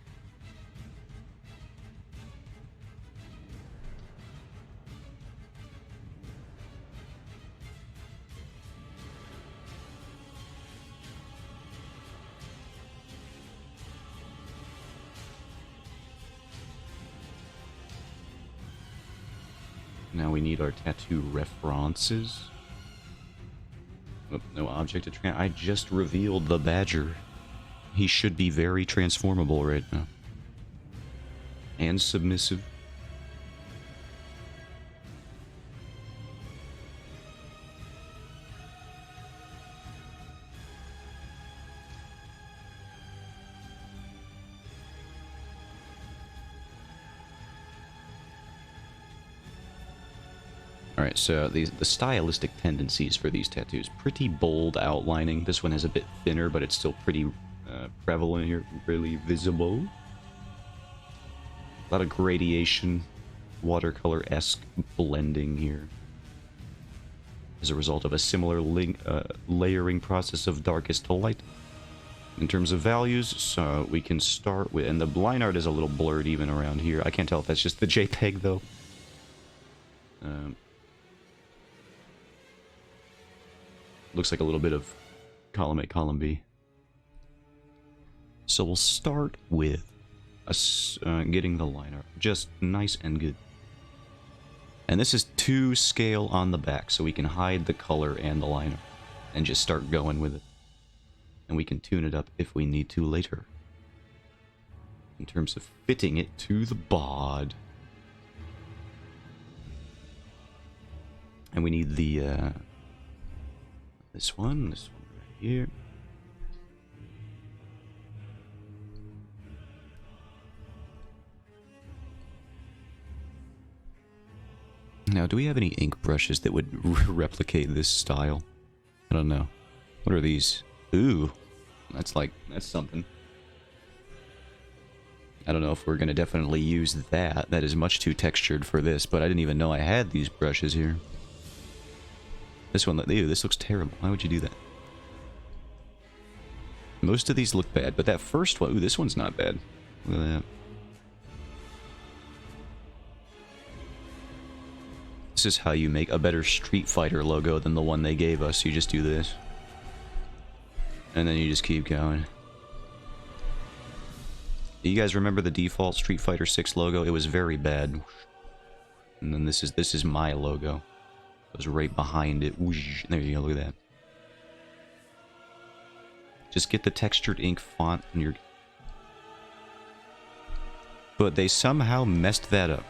Now we need our tattoo references. Oh, no object to I just revealed the badger. He should be very transformable right now. And submissive. Alright, so the stylistic tendencies for these tattoos. Pretty bold outlining. This one is a bit thinner, but it's still pretty prevalent here. Really visible. A lot of gradation. Watercolor-esque blending here. As a result of a similar layering process of darkest to light. In terms of values, so we can start with... And the line art is a little blurred even around here. I can't tell if that's just the JPEG, though. Looks like a little bit of column A, column B. So we'll start with getting the line art. Just nice and good. And this is 2 scale on the back, so we can hide the color and the line art. And just start going with it. And we can tune it up if we need to later. In terms of fitting it to the bod. And we need the... this one right here. Now, do we have any ink brushes that would replicate this style? I don't know. What are these? Ooh, that's something. I don't know if we're going to definitely use that. That is much too textured for this, but I didn't even know I had these brushes here. This one, ew, this looks terrible. Why would you do that? Most of these look bad, but that first one, ooh, this one's not bad. Look at that. This is how you make a better Street Fighter logo than the one they gave us. You just do this. And then you just keep going. Do you guys remember the default Street Fighter 6 logo? It was very bad. And then this is my logo. It was right behind it. Whoosh. There you go, look at that. Just get the textured ink font and you're... But they somehow messed that up.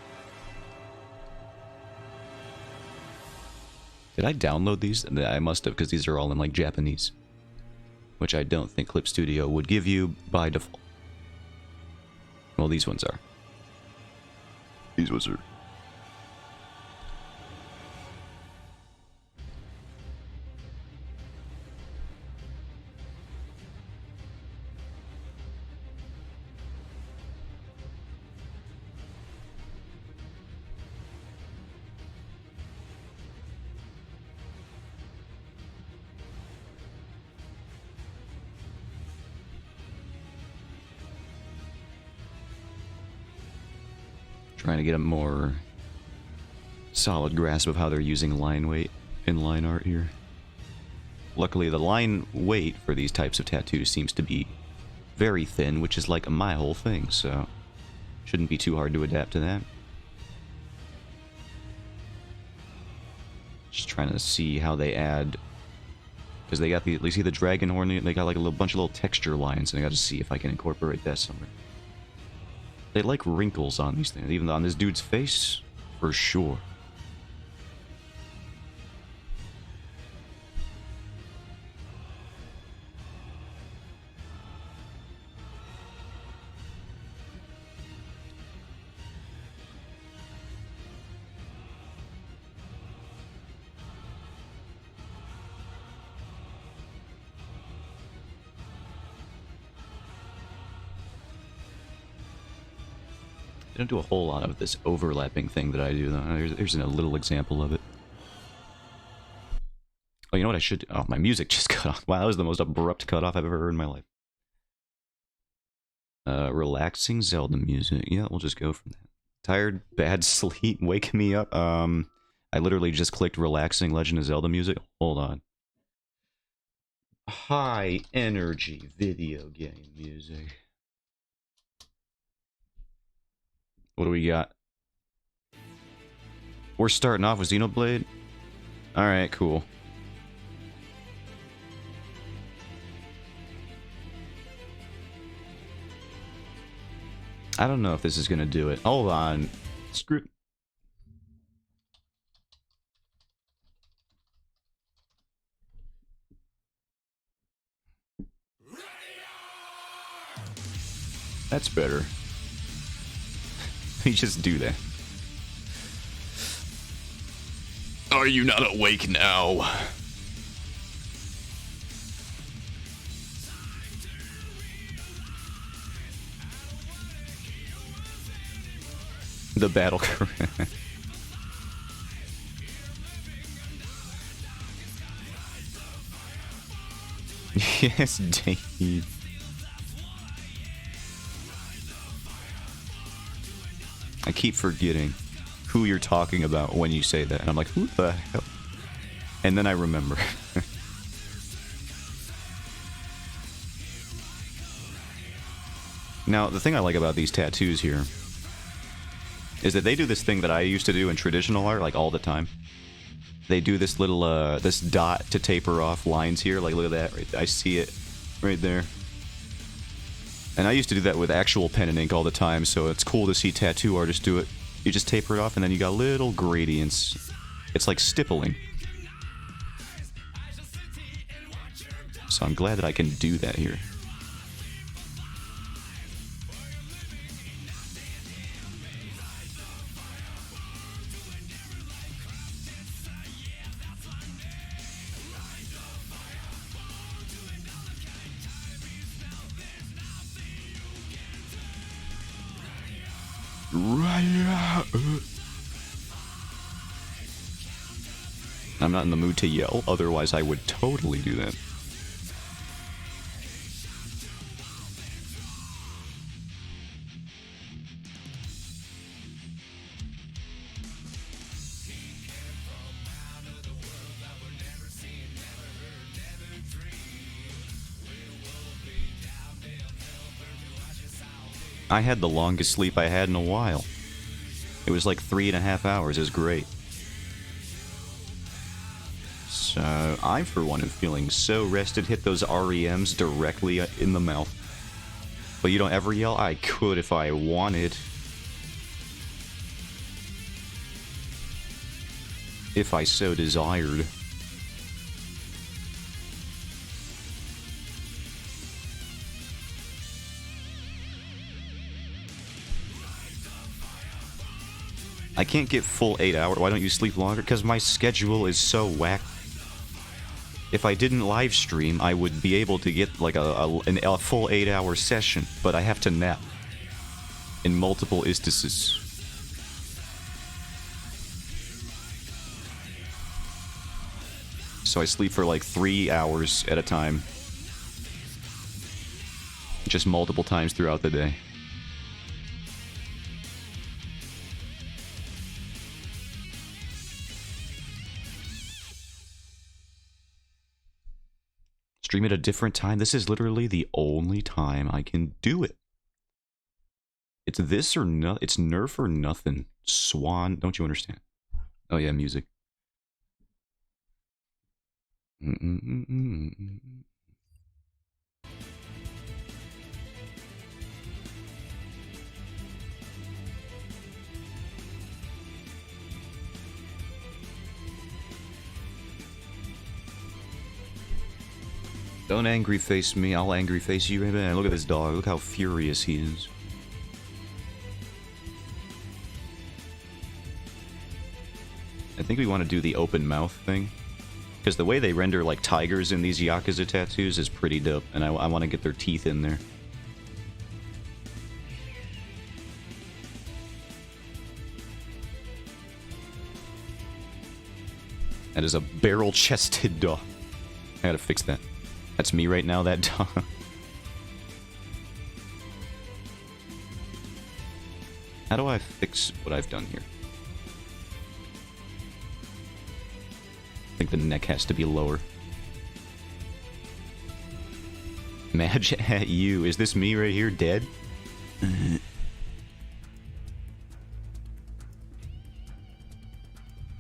Did I download these? I must have, because these are all in, like, Japanese. Which I don't think Clip Studio would give you by default. Well, these ones are. These ones are. Trying to get a more solid grasp of how they're using line weight in line art here. Luckily, the line weight for these types of tattoos seems to be very thin, which is like my whole thing, so shouldn't be too hard to adapt to that. Just trying to see how they add, because they got the, you see the dragon horn, they got like a little bunch of little texture lines, and I got to see if I can incorporate that somewhere. They like wrinkles on these things, even on this dude's face, for sure. They don't do a whole lot of this overlapping thing that I do, though. Here's a little example of it. Oh, you know what I should do? Oh, my music just cut off. Wow, that was the most abrupt cutoff I've ever heard in my life. Relaxing Zelda music. Yeah, we'll just go from that. Tired, bad sleep, wake me up. I literally just clicked relaxing Legend of Zelda music. Hold on. High energy video game music. What do we got? We're starting off with Xenoblade. Alright, cool. I don't know if this is gonna do it. Hold on. Screw. That's better. You just do that. Are you not awake now? The battle. Yes, Dave. I keep forgetting who you're talking about when you say that, and I'm like, who the hell? And then I remember. Now, the thing I like about these tattoos here is that they do this thing that I used to do in traditional art, like, all the time. They do this little, this dot to taper off lines here, like, look at that, right, I see it right there. And I used to do that with actual pen and ink all the time, so it's cool to see tattoo artists do it. You just taper it off, and then you got little gradients. It's like stippling. So I'm glad that I can do that here. I'm not in the mood to yell, otherwise I would totally do that. I had the longest sleep I had in a while. It was like 3.5 hours. It was great. So, I, for one, am feeling so rested. Hit those REMs directly in the mouth. But you don't ever yell? I could if I wanted. If I so desired. I can't get full 8 hours. Why don't you sleep longer? Because my schedule is so whack. If I didn't live stream, I would be able to get like a full 8-hour session, but I have to nap in multiple instances. So I sleep for like 3 hours at a time, just multiple times throughout the day. Stream at a different time. This is literally the only time I can do it. It's this or no. It's Nerf or nothing. Swan, don't you understand? Oh yeah, music. Don't angry face me, I'll angry face you. Man, look at this dog, look how furious he is. I think we want to do the open mouth thing. Because the way they render like tigers in these Yakuza tattoos is pretty dope, and I want to get their teeth in there. That is a barrel-chested dog. I gotta fix that. That's me right now, that dog. How do I fix what I've done here? I think the neck has to be lower. Madge at you. Is this me right here, dead?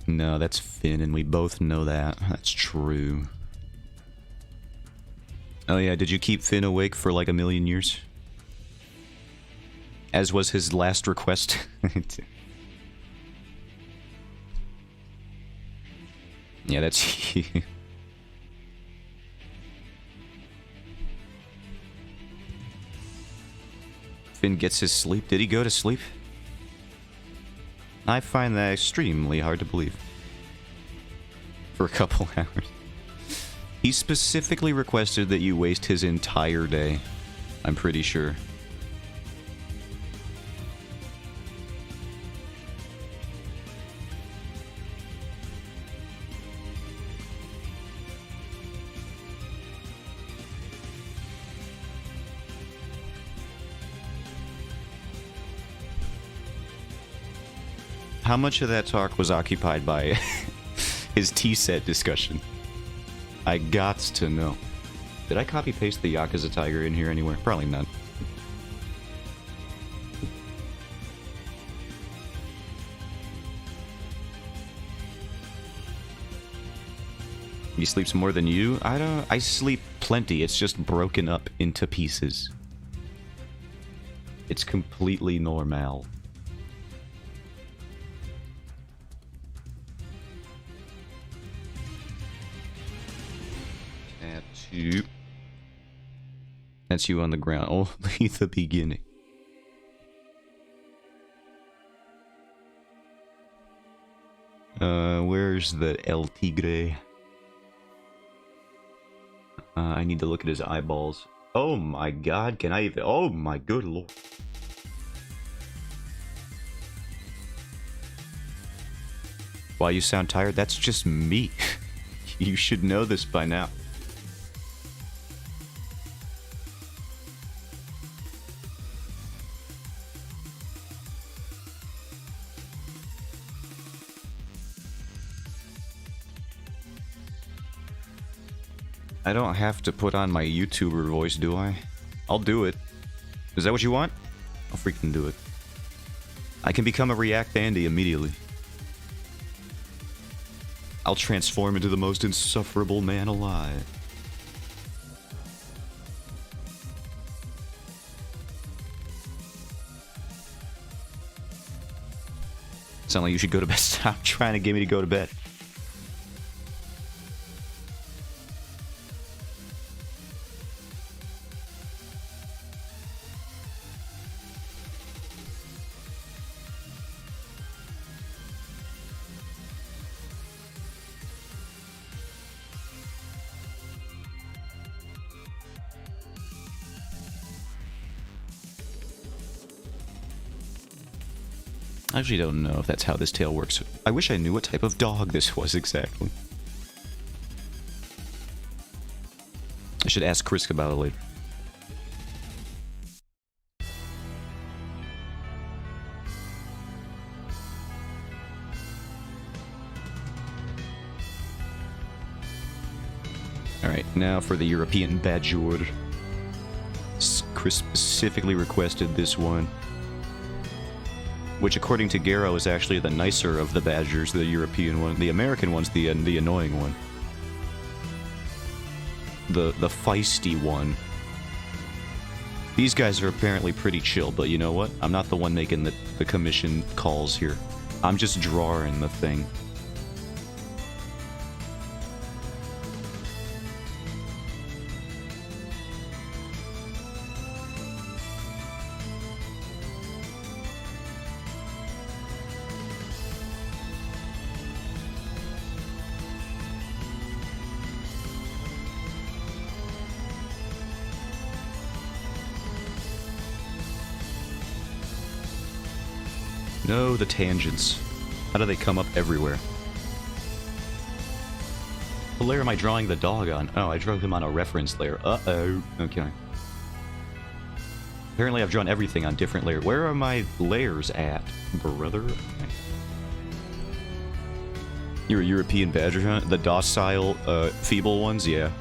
No, that's Finn, and we both know that. That's true. Oh yeah, did you keep Finn awake for like a million years? As was his last request. Yeah, that's you. Finn gets his sleep. Did he go to sleep? I find that extremely hard to believe. For a couple hours. He specifically requested that you waste his entire day. I'm pretty sure. How much of that talk was occupied by his T-set discussion? I gots to know. Did I copy-paste the Yakuza Tiger in here anywhere? Probably not. He sleeps more than you? I sleep plenty. It's just broken up into pieces. It's completely normal. Tattoo. That's you on the ground. Only the beginning. Where's the El Tigre? I need to look at his eyeballs. Oh my god, can I even... Oh my good lord. Why you sound tired? That's just me. You should know this by now. I don't have to put on my YouTuber voice, do I? I'll do it. Is that what you want? I'll freaking do it. I can become a React Andy immediately. I'll transform into the most insufferable man alive. Sound like you should go to bed. Stop trying to get me to go to bed. I actually don't know if that's how this tale works. I wish I knew what type of dog this was exactly. I should ask Chris about it later. Alright, now for the European Badger. Chris specifically requested this one. Which, according to Garo, is actually the nicer of the badgers, the European one. The American one's the annoying one. The feisty one. These guys are apparently pretty chill, but you know what? I'm not the one making the commission calls here. I'm just drawing the thing. No, the tangents. How do they come up everywhere? What layer am I drawing the dog on? Oh, I drew him on a reference layer. Uh-oh. Okay. Apparently I've drawn everything on different layers. Where are my layers at, brother? You're a European badger, huh? The docile, feeble ones? Yeah.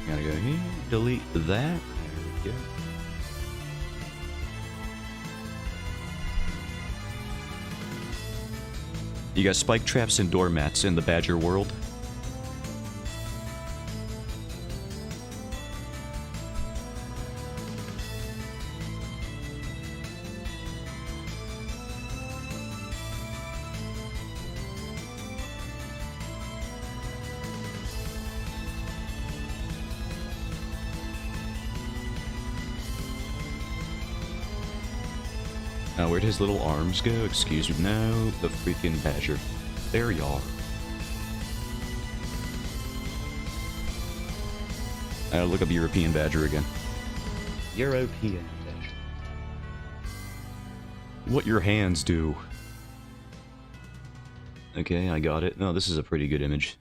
Gotta go here, delete that. There we go. You got spike traps and doormats in the badger world. Where'd his little arms go? Excuse me. No, the freaking badger. There you are. I'll look up European badger again. European badger. What your hands do. Okay, I got it. No, this is a pretty good image.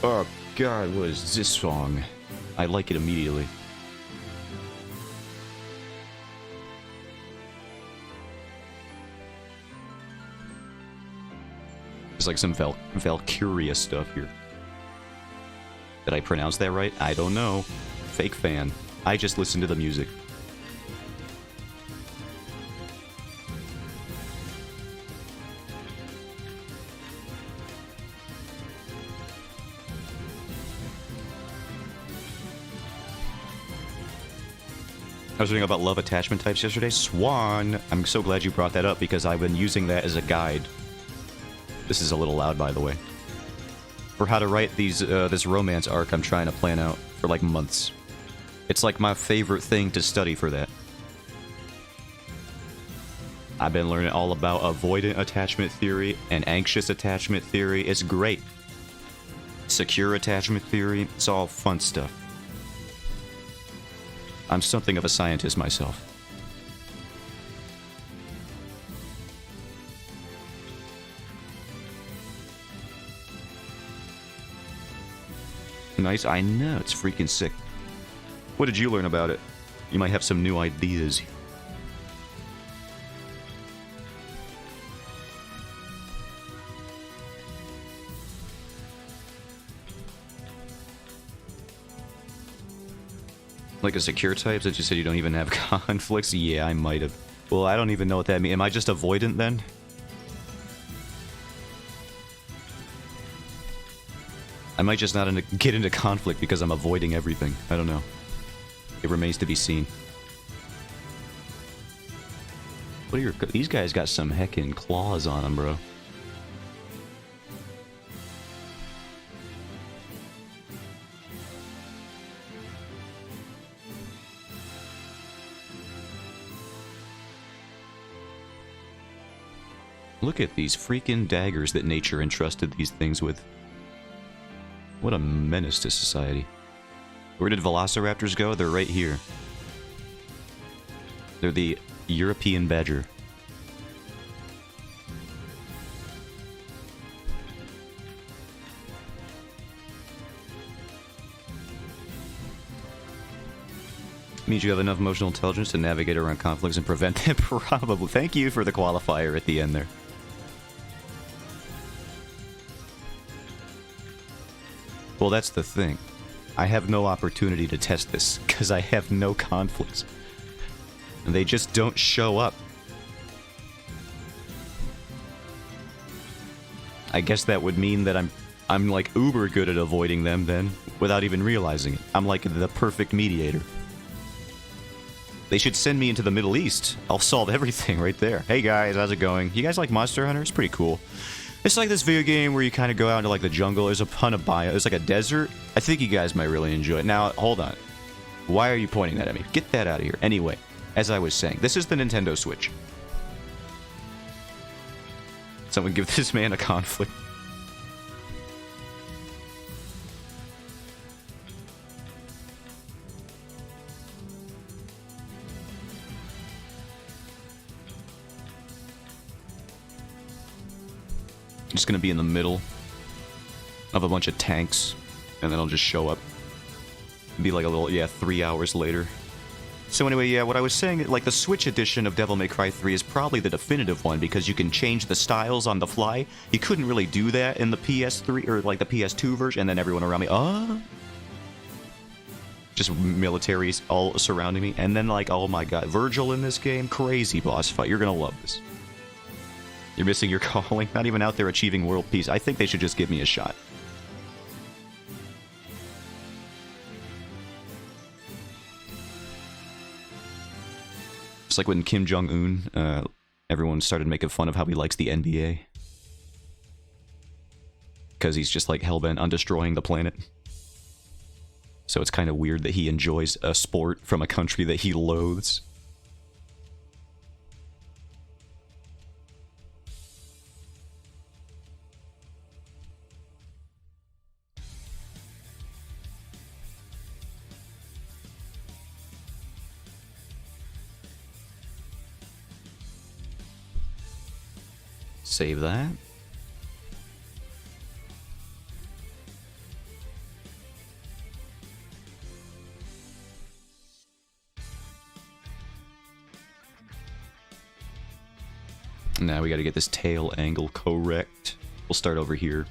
Oh god, what is this song? I like it immediately. There's like some Valkyria stuff here. Did I pronounce that right? I don't know. Fake fan. I just listen to the music. I was reading about love attachment types yesterday. Swan! I'm so glad you brought that up because I've been using that as a guide. This is a little loud, by the way. For how to write these, this romance arc I'm trying to plan out for like months. It's like my favorite thing to study for that. I've been learning all about avoidant attachment theory and anxious attachment theory. It's great. Secure attachment theory. It's all fun stuff. I'm something of a scientist myself. Nice, I know, it's freaking sick. What did you learn about it? You might have some new ideas. Like a secure type that you said you don't even have conflicts? Yeah, I might have. Well, I don't even know what that means. Am I just avoidant then? I might just not get into conflict because I'm avoiding everything. I don't know. It remains to be seen. What are your... These guys got some heckin' claws on them, bro. Look at these freaking daggers that nature entrusted these things with. What a menace to society. Where did velociraptors go? They're right here. They're the European badger. Means you have enough emotional intelligence to navigate around conflicts and prevent them. Probably. Thank you for the qualifier at the end there. Well, that's the thing. I have no opportunity to test this, because I have no conflicts. And they just don't show up. I guess that would mean that I'm like uber good at avoiding them then, without even realizing it. I'm like the perfect mediator. They should send me into the Middle East. I'll solve everything right there. Hey guys, how's it going? You guys like Monster Hunter? It's pretty cool. It's like this video game where you kind of go out into like the jungle. There's a ton of bio. It's like a desert. I think you guys might really enjoy it. Now, hold on. Why are you pointing that at me? Get that out of here. Anyway, as I was saying, this is the Nintendo Switch. Someone give this man a conflict. just gonna be in the middle of a bunch of tanks, and then I'll just show up. Be like a little, yeah, 3 hours later. So anyway, yeah, what I was saying, like the Switch edition of Devil May Cry 3 is probably the definitive one because you can change the styles on the fly. You couldn't really do that in the PS3 or like the PS2 version, and then everyone around me, just militaries all surrounding me, and then like, oh my god, Virgil in this game, crazy boss fight. You're gonna love this. You're missing your calling, not even out there achieving world peace. I think they should just give me a shot. It's like when Kim Jong-un, everyone started making fun of how he likes the NBA. Because he's just like hellbent on destroying the planet. So it's kind of weird that he enjoys a sport from a country that he loathes. Save that. Now we gotta get this tail angle correct. We'll start over here.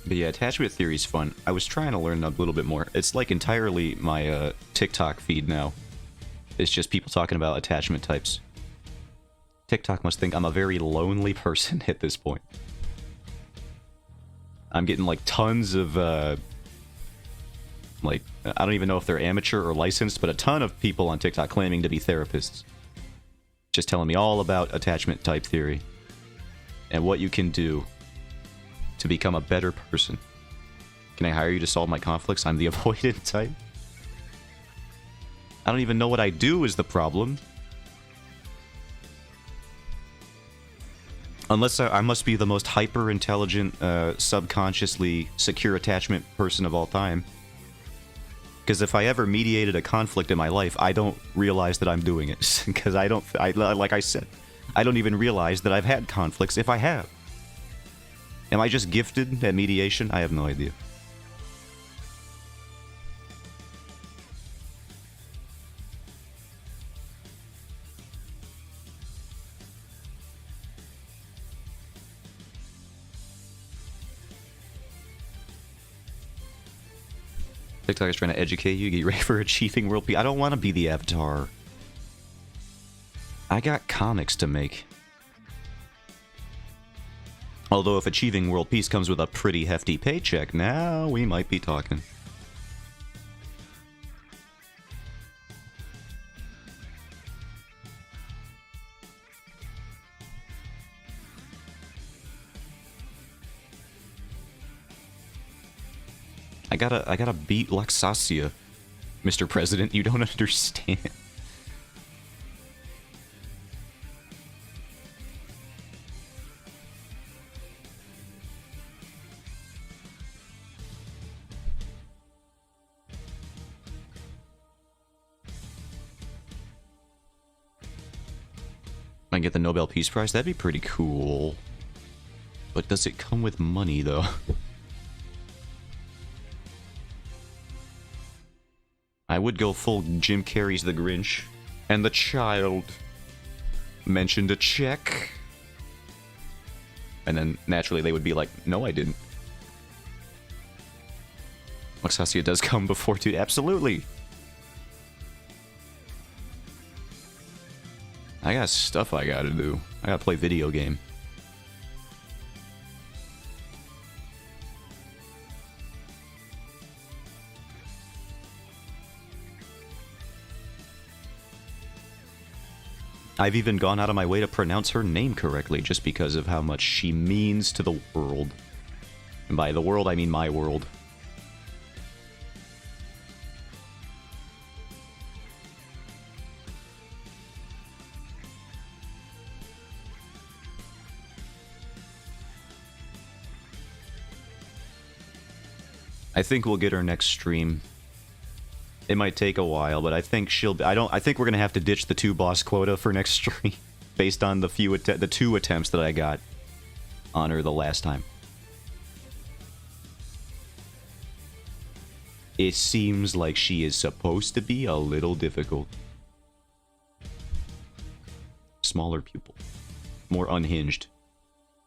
But yeah, attachment theory is fun. I was trying to learn a little bit more. It's like entirely my TikTok feed now. It's just people talking about attachment types. TikTok must think I'm a very lonely person at this point. I'm getting like tons of like, I don't even know if they're amateur or licensed, but a ton of people on TikTok claiming to be therapists. Just telling me all about attachment type theory and what you can do to become a better person. Can I hire you to solve my conflicts? I'm the avoidant type. I don't even know what I do is the problem. Unless I must be the most hyper-intelligent, subconsciously secure attachment person of all time. Because if I ever mediated a conflict in my life, I don't realize that I'm doing it. Because like I said, I don't even realize that I've had conflicts if I have. Am I just gifted at mediation? I have no idea. TikTok is trying to educate you, get ready for achieving world peace. I don't want to be the Avatar. I got comics to make. Although if achieving world peace comes with a pretty hefty paycheck, now we might be talking. I gotta beat Luxasia, Mr. President. You don't understand. I get the Nobel Peace Prize? That'd be pretty cool. But does it come with money, though? I would go full Jim Carrey's The Grinch. And the child mentioned a check. And then, naturally, they would be like, no, I didn't. Luxasia does come before, dude. Absolutely. I got stuff I gotta do. I gotta play video game. I've even gone out of my way to pronounce her name correctly just because of how much she means to the world. And by the world, I mean my world. I think we'll get her next stream. It might take a while, but I think she'll be, I think we're gonna have to ditch the 2 boss quota for next stream, based on the the 2 attempts that I got on her the last time. It seems like she is supposed to be a little difficult. Smaller pupil. More unhinged.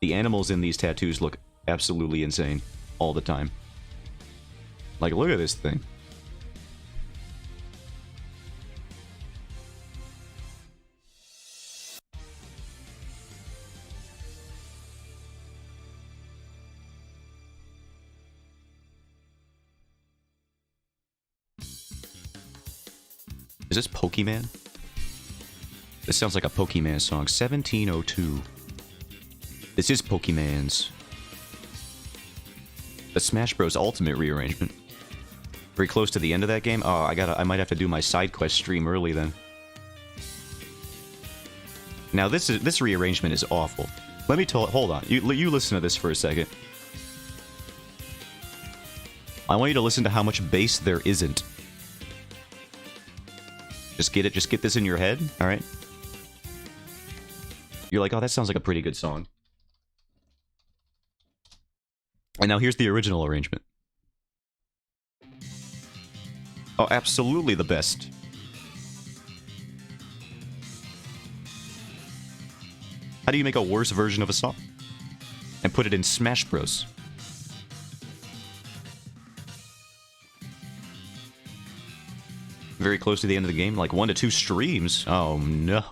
The animals in these tattoos look absolutely insane all the time. Like, look at this thing. Is this Pokemon? This sounds like a Pokemon song. 1702. This is Pokemon's. The Smash Bros. Ultimate rearrangement. Very close to the end of that game. Oh, I might have to do my side quest stream early then. Now this rearrangement is awful. Let me hold on. You listen to this for a second. I want you to listen to how much bass there isn't. Just get it. Just get this in your head. All right. You're like, oh, that sounds like a pretty good song. And now here's the original arrangement. Oh, absolutely the best. How do you make a worse version of a song? And put it in Smash Bros. Very close to the end of the game, like 1 to 2 streams. Oh no.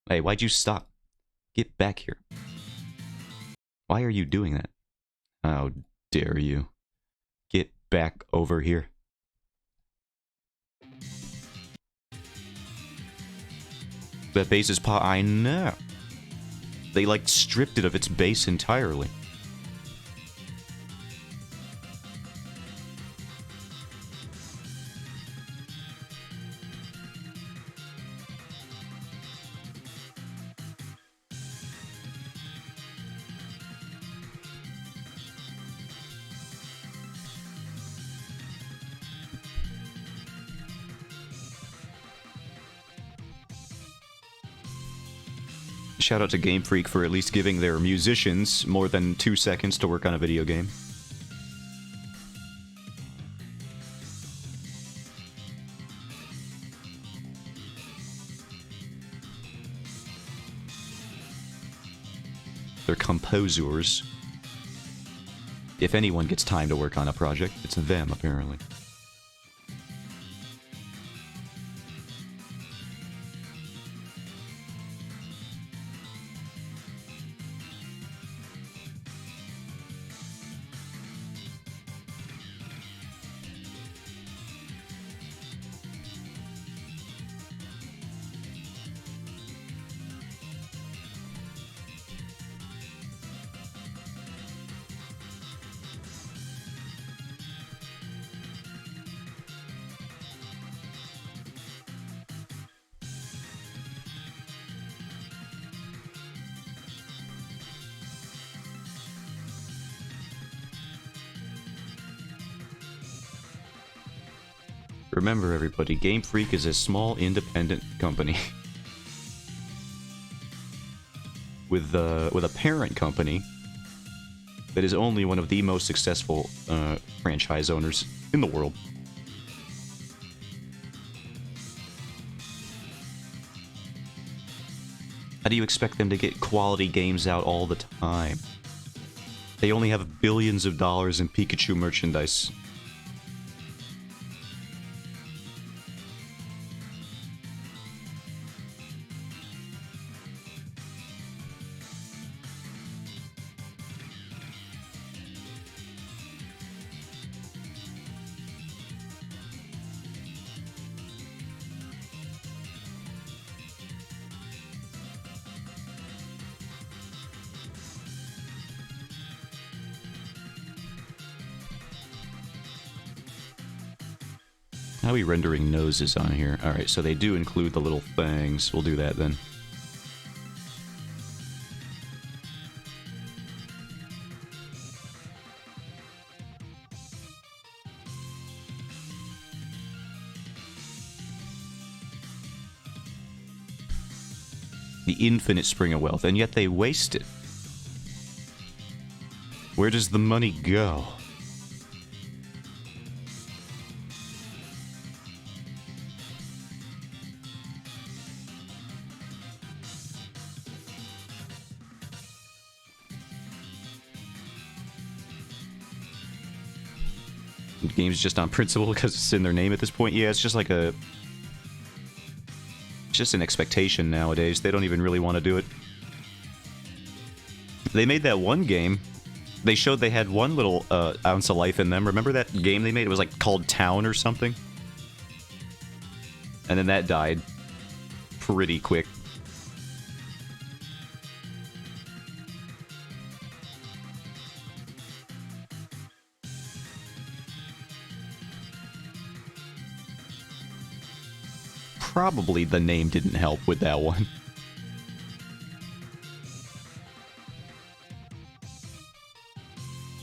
Hey, why'd you stop? Get back here. Why are you doing that? How dare you? Get back over here. That bass is I know. They like stripped it of its bass entirely. Shout out to Game Freak for at least giving their musicians more than 2 seconds to work on a video game. They're composers. If anyone gets time to work on a project, it's them, apparently. Remember, everybody, Game Freak is a small, independent company with a parent company that is only one of the most successful franchise owners in the world. How do you expect them to get quality games out all the time? They only have billions of dollars in Pikachu merchandise. How are we rendering noses on here? Alright, so they do include the little fangs. We'll do that then. The infinite spring of wealth, and yet they waste it. Where does the money go? The game's just on principle because it's in their name at this point. Yeah, it's just like a... It's just an expectation nowadays. They don't even really want to do it. They made that one game. They showed they had one little ounce of life in them. Remember that game they made? It was like called Town or something? And then that died pretty quick. Probably the name didn't help with that one.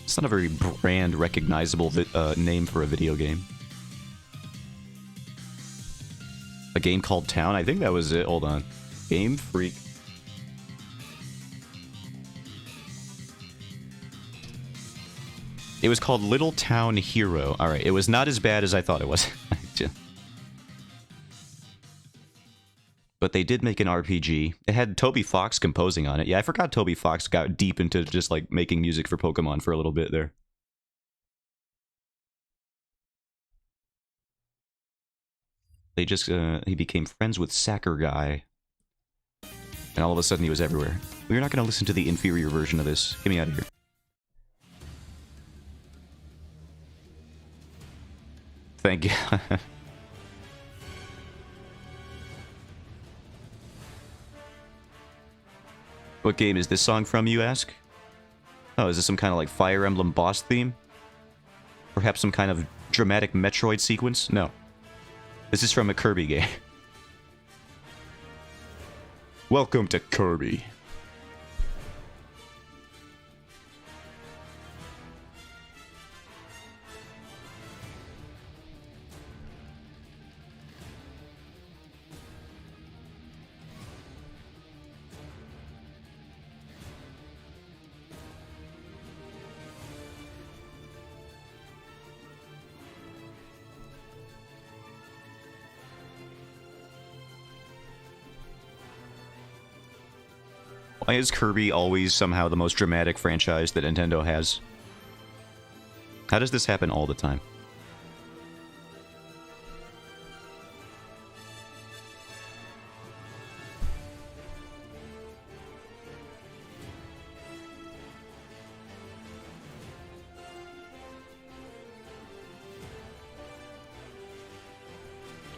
It's not a very brand recognizable name for a video game. A game called Town? I think that was it. Hold on. Game Freak. It was called Little Town Hero. Alright, it was not as bad as I thought it was. But they did make an RPG. It had Toby Fox composing on it. Yeah, I forgot Toby Fox got deep into just like making music for Pokemon for a little bit there. They just, he became friends with Sacker Guy. And all of a sudden he was everywhere. We're not going to listen to the inferior version of this. Get me out of here. Thank you. What game is this song from, you ask? Oh, is this some kind of like Fire Emblem boss theme? Perhaps some kind of dramatic Metroid sequence? No. This is from a Kirby game. Welcome to Kirby. Why is Kirby always somehow the most dramatic franchise that Nintendo has? How does this happen all the time?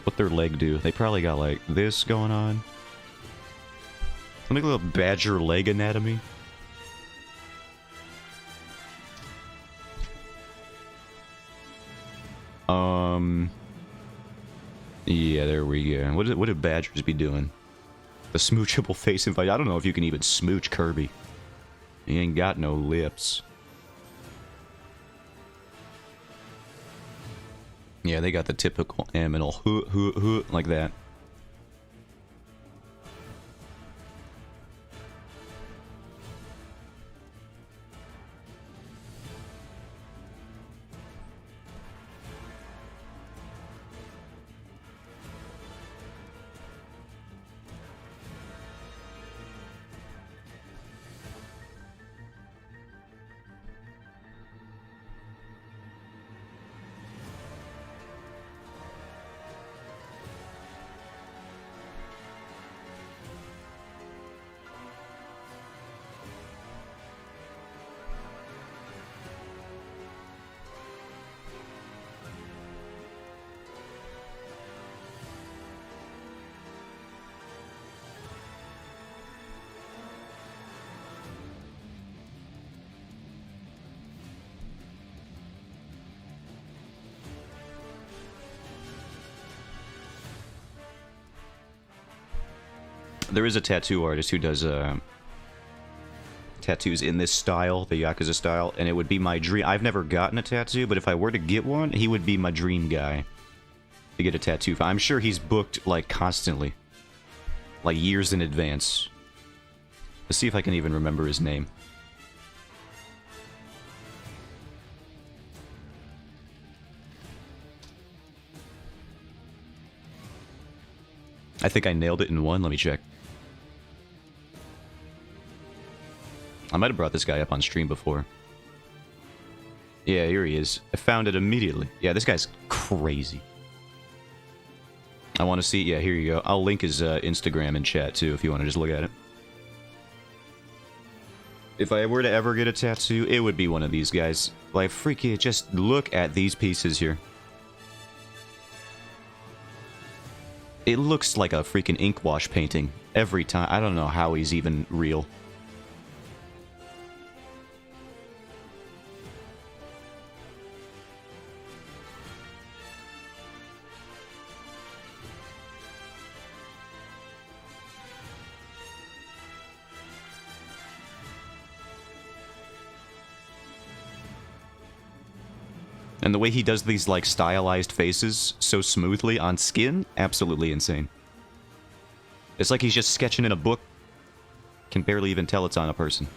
What their leg do? They probably got like this going on. Let me look at badger leg anatomy. Yeah, there we go. What do badgers be doing? The smoochable face invite. I don't know if you can even smooch Kirby. He ain't got no lips. Yeah, they got the typical aminal hoo like that. There is a tattoo artist who does tattoos in this style, the Yakuza style, and it would be my dream. I've never gotten a tattoo, but if I were to get one, he would be my dream guy to get a tattoo. I'm sure he's booked, like, constantly. Like, years in advance. Let's see if I can even remember his name. I think I nailed it in one. Let me check. I might have brought this guy up on stream before. Yeah, here he is. I found it immediately. Yeah, this guy's crazy. I want to see... Yeah, here you go. I'll link his Instagram in chat, too, if you want to just look at it. If I were to ever get a tattoo, it would be one of these guys. Like, freaking... Just look at these pieces here. It looks like a freaking ink wash painting every time. I don't know how he's even real. And the way he does these, like, stylized faces so smoothly on skin, absolutely insane. It's like he's just sketching in a book. Can barely even tell it's on a person.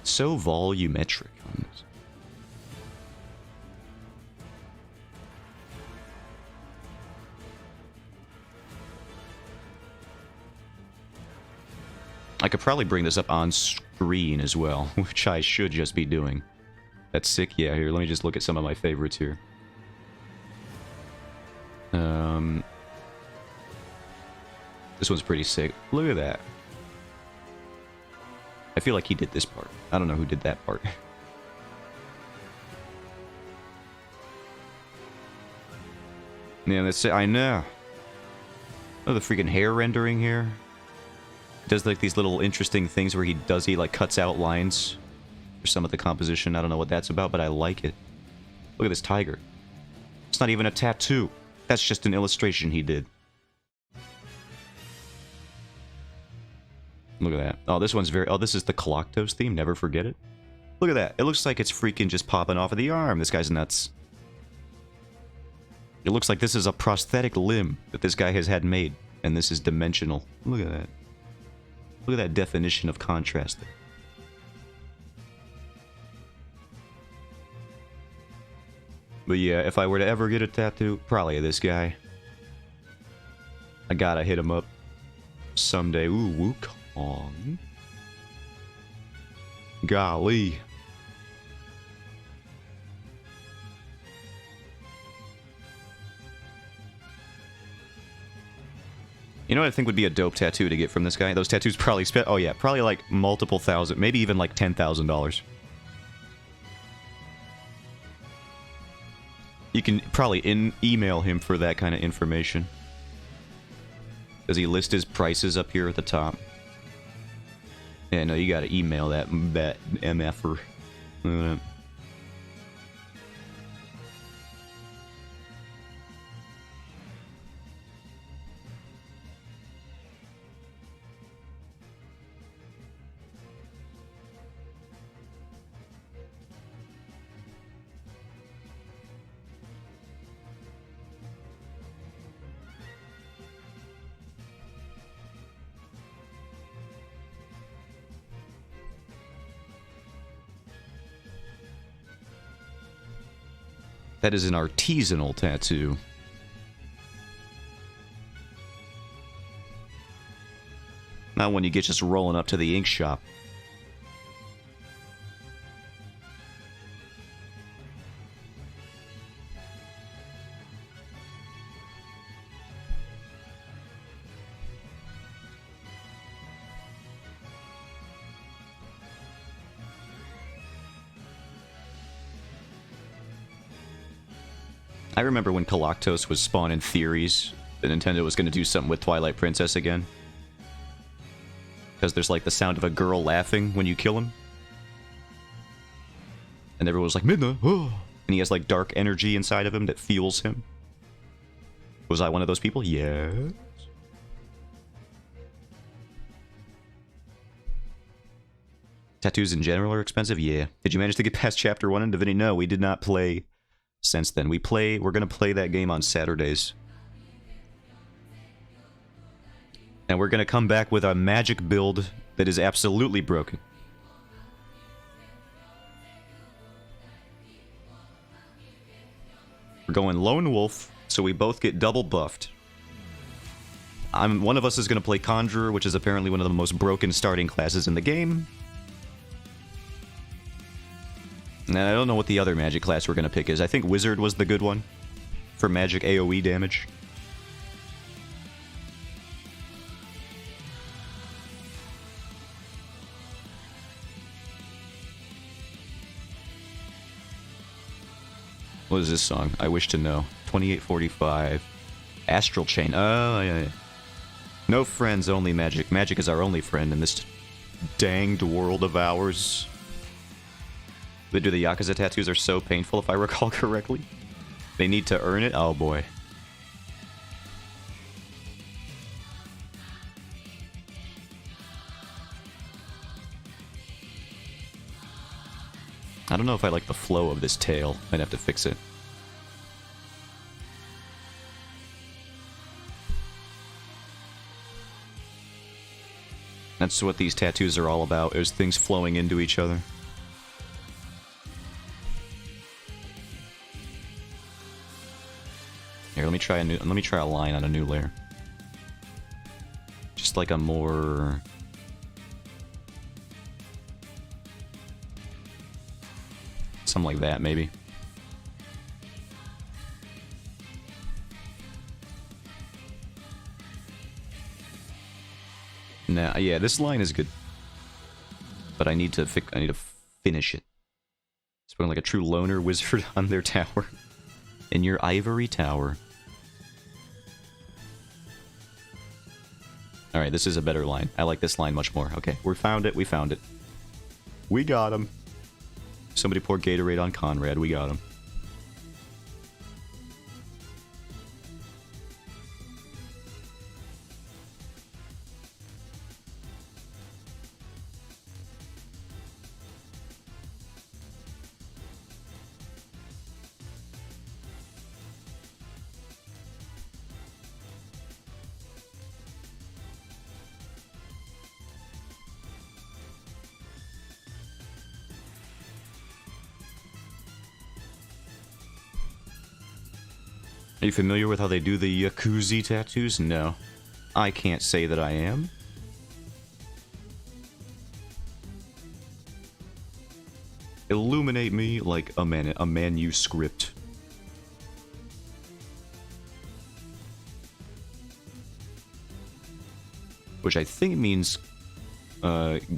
So volumetric on this. I could probably bring this up on screen as well, which I should just be doing. That's sick. Yeah, here, let me just look at some of my favorites here. This one's pretty sick. Look at that. I feel like he did this part. I don't know who did that part. Yeah, that's it. I know. Oh, the freaking hair rendering here. Does like these little interesting things where he like cuts out lines for some of the composition. I don't know what that's about, but I like it. Look at this tiger. It's not even a tattoo. That's just an illustration he did. Look at that. Oh, this one's very... Oh, this is the Koloktos theme. Never forget it. Look at that. It looks like it's freaking just popping off of the arm. This guy's nuts. It looks like this is a prosthetic limb that this guy has had made. And this is dimensional. Look at that. Look at that definition of contrast there. But yeah, if I were to ever get a tattoo, probably this guy. I gotta hit him up someday. Ooh, Wukong. Golly. You know what I think would be a dope tattoo to get from this guy? Those tattoos probably spent... Oh yeah, probably like multiple thousand, maybe even like $10,000. You can probably email him for that kind of information. Does he list his prices up here at the top? Yeah, no, you gotta email that MFer. Look at that. That is an artisanal tattoo. Not one you get just rolling up to the ink shop. I remember when Koloktos was spawning theories that Nintendo was going to do something with Twilight Princess again. Because there's like the sound of a girl laughing when you kill him. And everyone was like, Midna, oh! And he has like dark energy inside of him that fuels him. Was I one of those people? Yes. Tattoos in general are expensive? Yeah. Did you manage to get past Chapter 1 in Divinity? No, we did not play since then. We're gonna play that game on Saturdays. And we're gonna come back with a magic build that is absolutely broken. We're going Lone Wolf, so we both get double buffed. One of us is going to play Conjurer, which is apparently one of the most broken starting classes in the game. And I don't know what the other magic class we're going to pick is. I think Wizard was the good one for magic AoE damage. What is this song? I Wish to Know. 2845. Astral Chain. Oh, yeah. No friends, only magic. Magic is our only friend in this danged world of ours. Do the Yakuza tattoos are so painful, if I recall correctly? They need to earn it? Oh, boy. I don't know if I like the flow of this tail. Might have to fix it. That's what these tattoos are all about, is things flowing into each other. Here, let me try a line on a new layer. Just like a more... something like that, maybe. Nah, yeah, this line is good. But I need to finish it. Spoken like a true loner wizard on their tower. In your ivory tower. Alright, this is a better line. I like this line much more. Okay, we found it, we found it. We got him. Somebody pour Gatorade on Conrad, we got him. Are you familiar with how they do the Yakuza tattoos? No. I can't say that I am. Illuminate me like a manuscript. Which I think means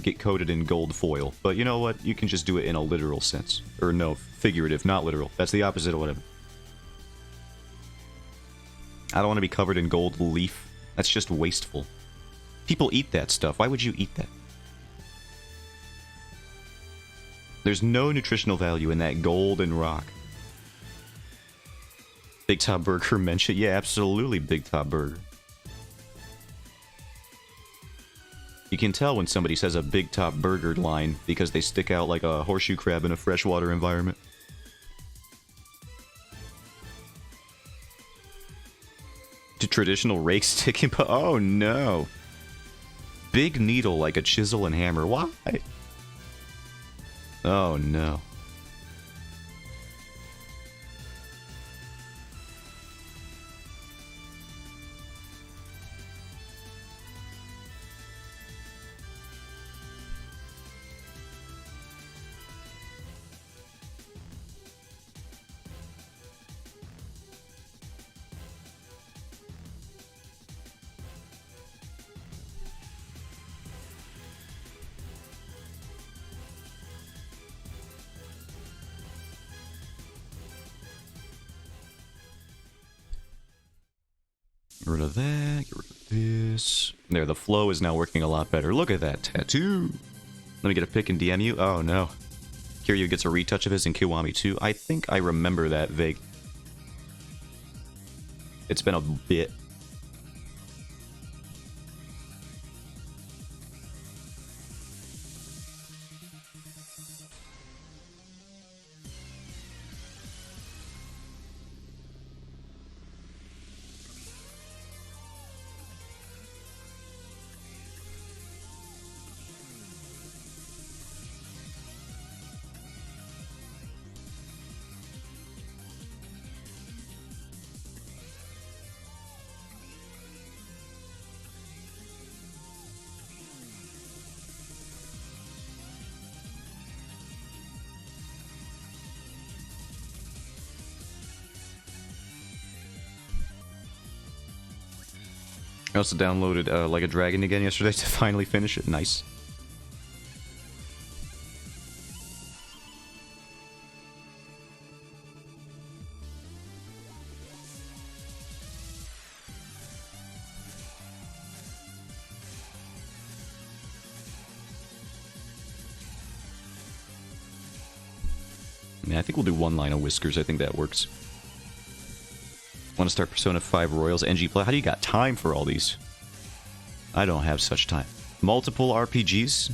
get coated in gold foil. But you know what? You can just do it in a literal sense. Or no, figurative, not literal. That's the opposite of whatever. I don't want to be covered in gold leaf. That's just wasteful. People eat that stuff. Why would you eat that? There's no nutritional value in that golden rock. Big Top Burger mentioned. Yeah, absolutely Big Top Burger. You can tell when somebody says a Big Top Burger line because they stick out like a horseshoe crab in a freshwater environment. To traditional rake sticking, but oh no. Big needle like a chisel and hammer. Why? Oh no. Get rid of that, get rid of this. There, the flow is now working a lot better. Look at that tattoo. Let me get a pic and DM you. Oh no. Kiryu gets a retouch of his in Kiwami 2. I think I remember that vague. It's been a bit. I also downloaded Like a Dragon again yesterday to finally finish it. Nice. Yeah, I think we'll do one line of whiskers. I think that works. Want to start Persona 5 Royals, NG Play? How do you got time for all these? I don't have such time. Multiple RPGs?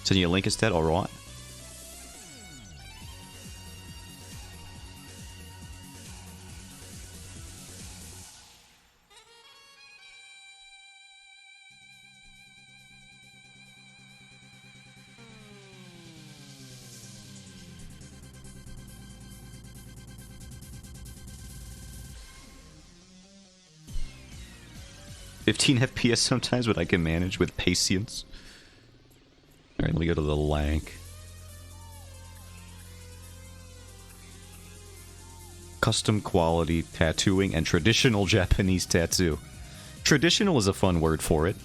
Send you a link instead? Alright. $15 FPS sometimes, but I can manage with patience. Alright, let me go to the Lank. Custom quality tattooing and traditional Japanese tattoo. Traditional is a fun word for it.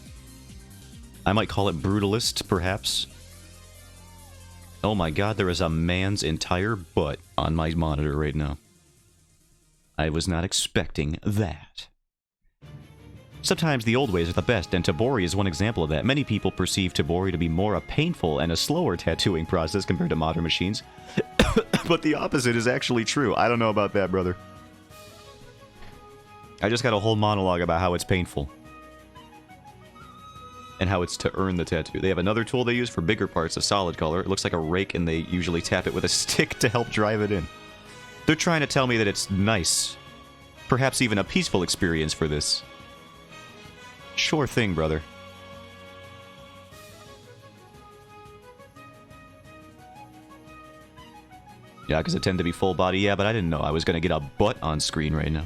I might call it brutalist, perhaps. Oh my god, there is a man's entire butt on my monitor right now. I was not expecting that. Sometimes the old ways are the best, and Tabori is one example of that. Many people perceive Tabori to be more a painful and a slower tattooing process compared to modern machines. But the opposite is actually true. I don't know about that, brother. I just got a whole monologue about how it's painful. And how it's to earn the tattoo. They have another tool they use for bigger parts, a solid color. It looks like a rake, and they usually tap it with a stick to help drive it in. They're trying to tell me that it's nice. Perhaps even a peaceful experience for this. Sure thing, brother. Yeah, because I tend to be full body. Yeah, but I didn't know I was going to get a butt on screen right now.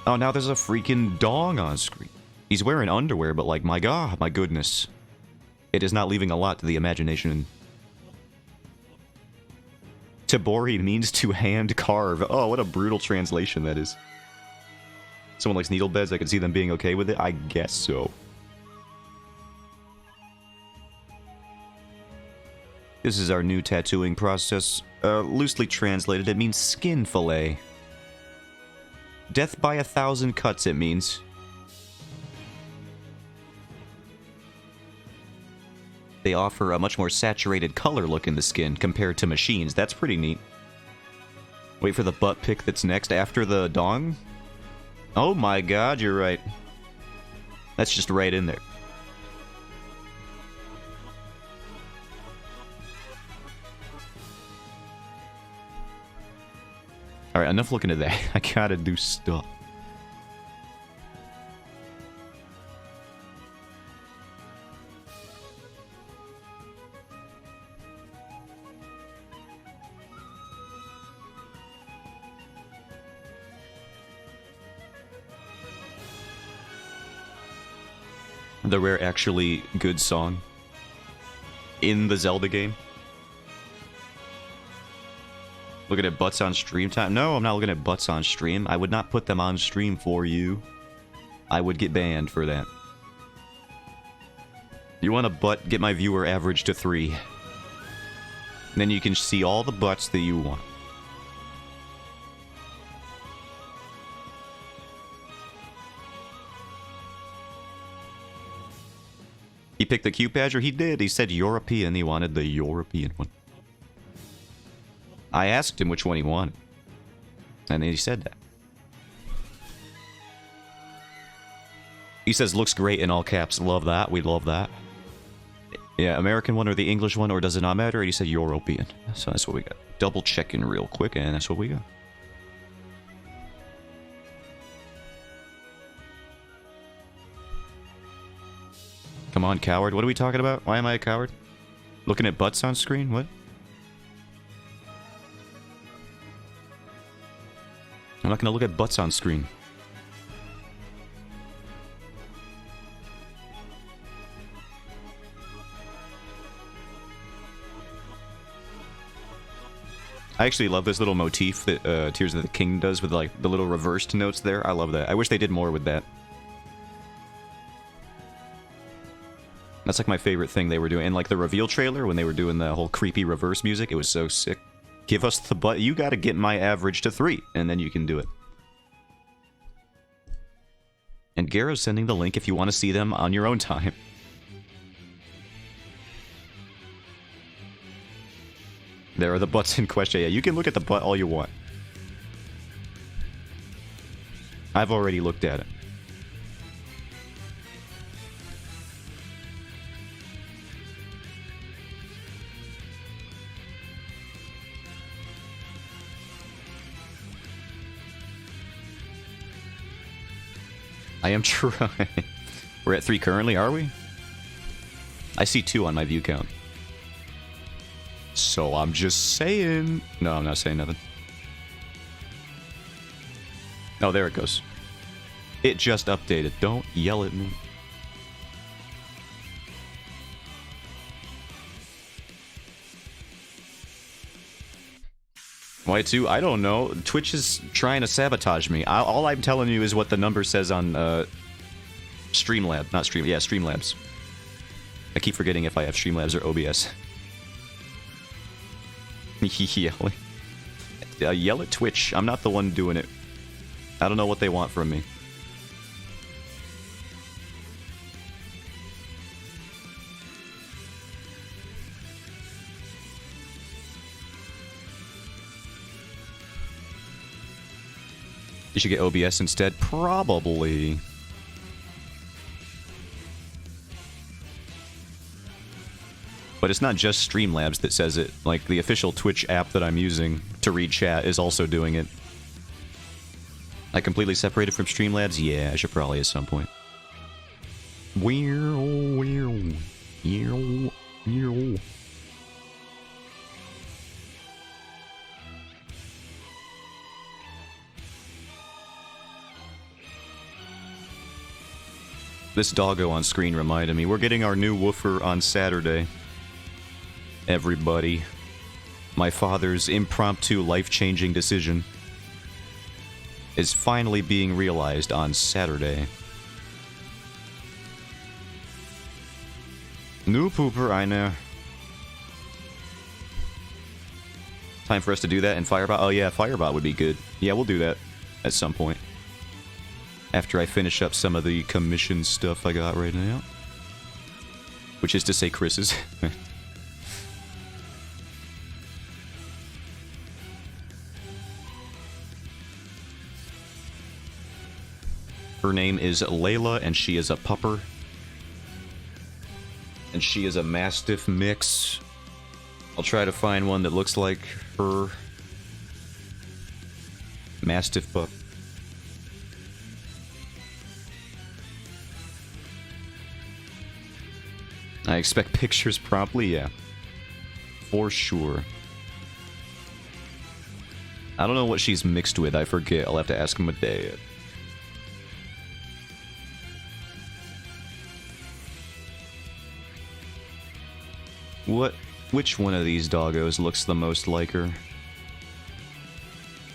Oh, now there's a freaking dong on screen. He's wearing underwear, but like, my god, my goodness. It is not leaving a lot to the imagination. Tabori means to hand carve. Oh, what a brutal translation that is. Someone likes needle beds, I could see them being okay with it. I guess so. This is our new tattooing process. Loosely translated, it means skin fillet. Death by 1,000 cuts, it means. They offer a much more saturated color look in the skin compared to machines. That's pretty neat. Wait for the butt pick that's next after the dong? Oh my god, you're right. That's just right in there. Alright, enough looking at that. I gotta do stuff. The rare actually good song in the Zelda game. Looking at butts on stream time? No, I'm not looking at butts on stream. I would not put them on stream for you. I would get banned for that. You want a butt? Get my viewer average to 3. Then you can see all the butts that you want. He picked the Cute Badger? He did. He said European. He wanted the European one. I asked him which one he wanted. And he said that. He says, looks great in all caps. Love that. We love that. Yeah, American one or the English one, or does it not matter? And he said European. So that's what we got. Double checking real quick, and that's what we got. Come on, coward. What are we talking about? Why am I a coward? Looking at butts on screen? What? I'm not gonna look at butts on screen. I actually love this little motif that Tears of the King does with like the little reversed notes there. I love that. I wish they did more with that. That's like my favorite thing they were doing. And like the reveal trailer, when they were doing the whole creepy reverse music, it was so sick. Give us the butt. You gotta get my average to 3, and then you can do it. And Garo's sending the link if you want to see them on your own time. There are the butts in question. Yeah, you can look at the butt all you want. I've already looked at it. I am trying. We're at 3 currently, are we? I see 2 on my view count. So I'm just saying... No, I'm not saying nothing. Oh, there it goes. It just updated. Don't yell at me. Why 2? I don't know. Twitch is trying to sabotage me. All I'm telling you is what the number says on Streamlab. Not Stream. Yeah, Streamlabs. I keep forgetting if I have Streamlabs or OBS. Yelling. Yell at Twitch. I'm not the one doing it. I don't know what they want from me. You should get OBS instead? Probably. But it's not just Streamlabs that says it. Like, the official Twitch app that I'm using to read chat is also doing it. I completely separated from Streamlabs? Yeah, I should probably at some point. This doggo on screen reminded me, we're getting our new woofer on Saturday. Everybody. My father's impromptu life-changing decision is finally being realized on Saturday. New pooper, I know. Time for us to do that in Firebot? Oh yeah, Firebot would be good. Yeah, we'll do that at some point. After I finish up some of the commission stuff I got right now. Which is to say Chris's. Her name is Layla, and she is a pupper. And she is a Mastiff mix. I'll try to find one that looks like her. Mastiff pup. I expect pictures promptly, yeah. For sure. I don't know what she's mixed with, I forget. I'll have to ask my dad. Which one of these doggos looks the most like her?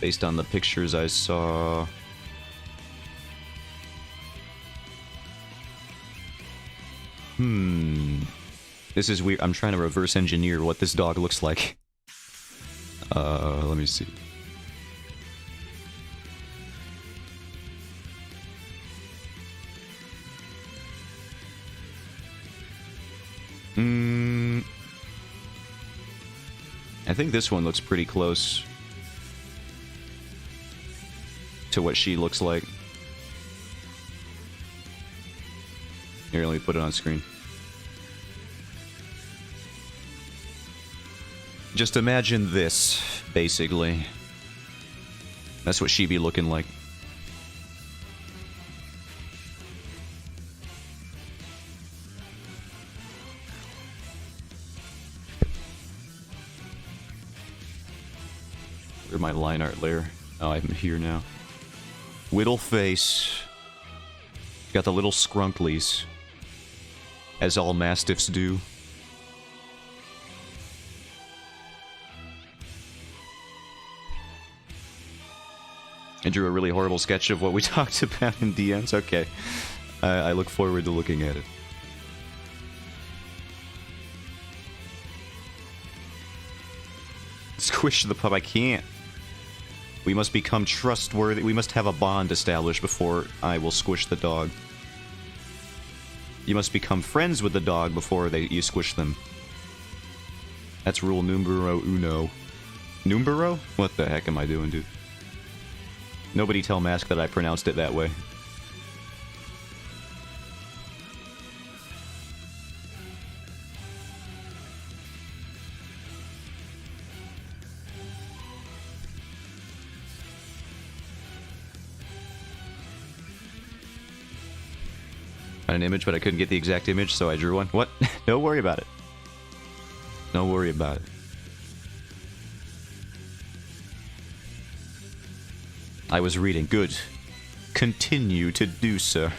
Based on the pictures I saw... This is weird. I'm trying to reverse engineer what this dog looks like. Let me see. I think this one looks pretty close to what she looks like. Here, let me put it on screen. Just imagine this, basically. That's what she be looking like. Where's my line art layer? Oh, I'm here now. Whittle face. Got the little scrunklies. As all mastiffs do. I drew a really horrible sketch of what we talked about in DMs. Okay. I look forward to looking at it. Squish the pup. I can't. We must become trustworthy. We must have a bond established before I will squish the dog. You must become friends with the dog before you squish them. That's rule numero uno. Numero? What the heck am I doing, dude? Nobody tell Mask that I pronounced it that way. An image, but I couldn't get the exact image, so I drew one. What? Don't worry about it. Don't worry about it. I was reading. Good. Continue to do so.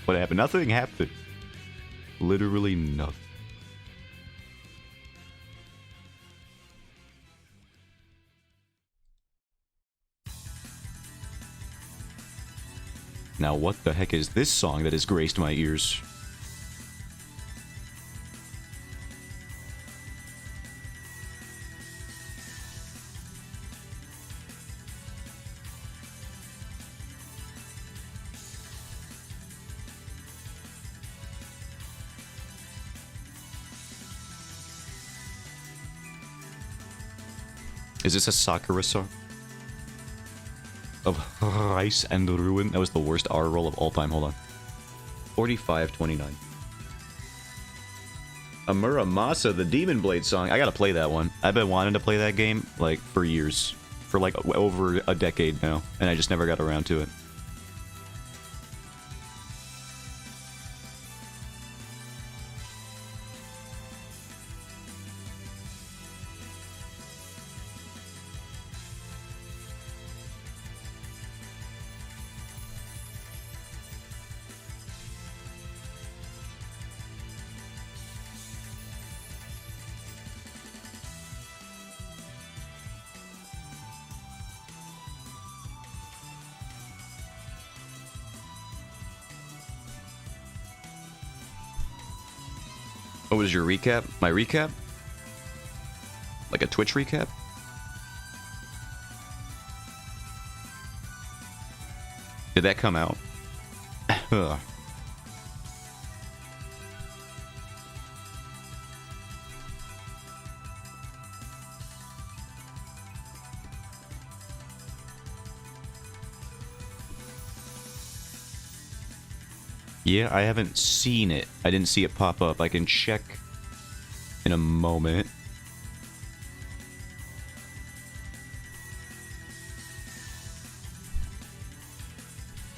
What happened? Nothing happened. Literally nothing. Now what the heck is this song that has graced my ears? Is this a Sakura song? Of Rice and Ruin. That was the worst R roll of all time. Hold on. 45-29. A Muramasa, the Demon Blade song. I gotta play that one. I've been wanting to play that game, like, for years. For, like, over a decade now. And I just never got around to it. What was your recap? My recap? Like a Twitch recap? Did that come out? Ugh. Yeah, I haven't seen it. I didn't see it pop up. I can check in a moment.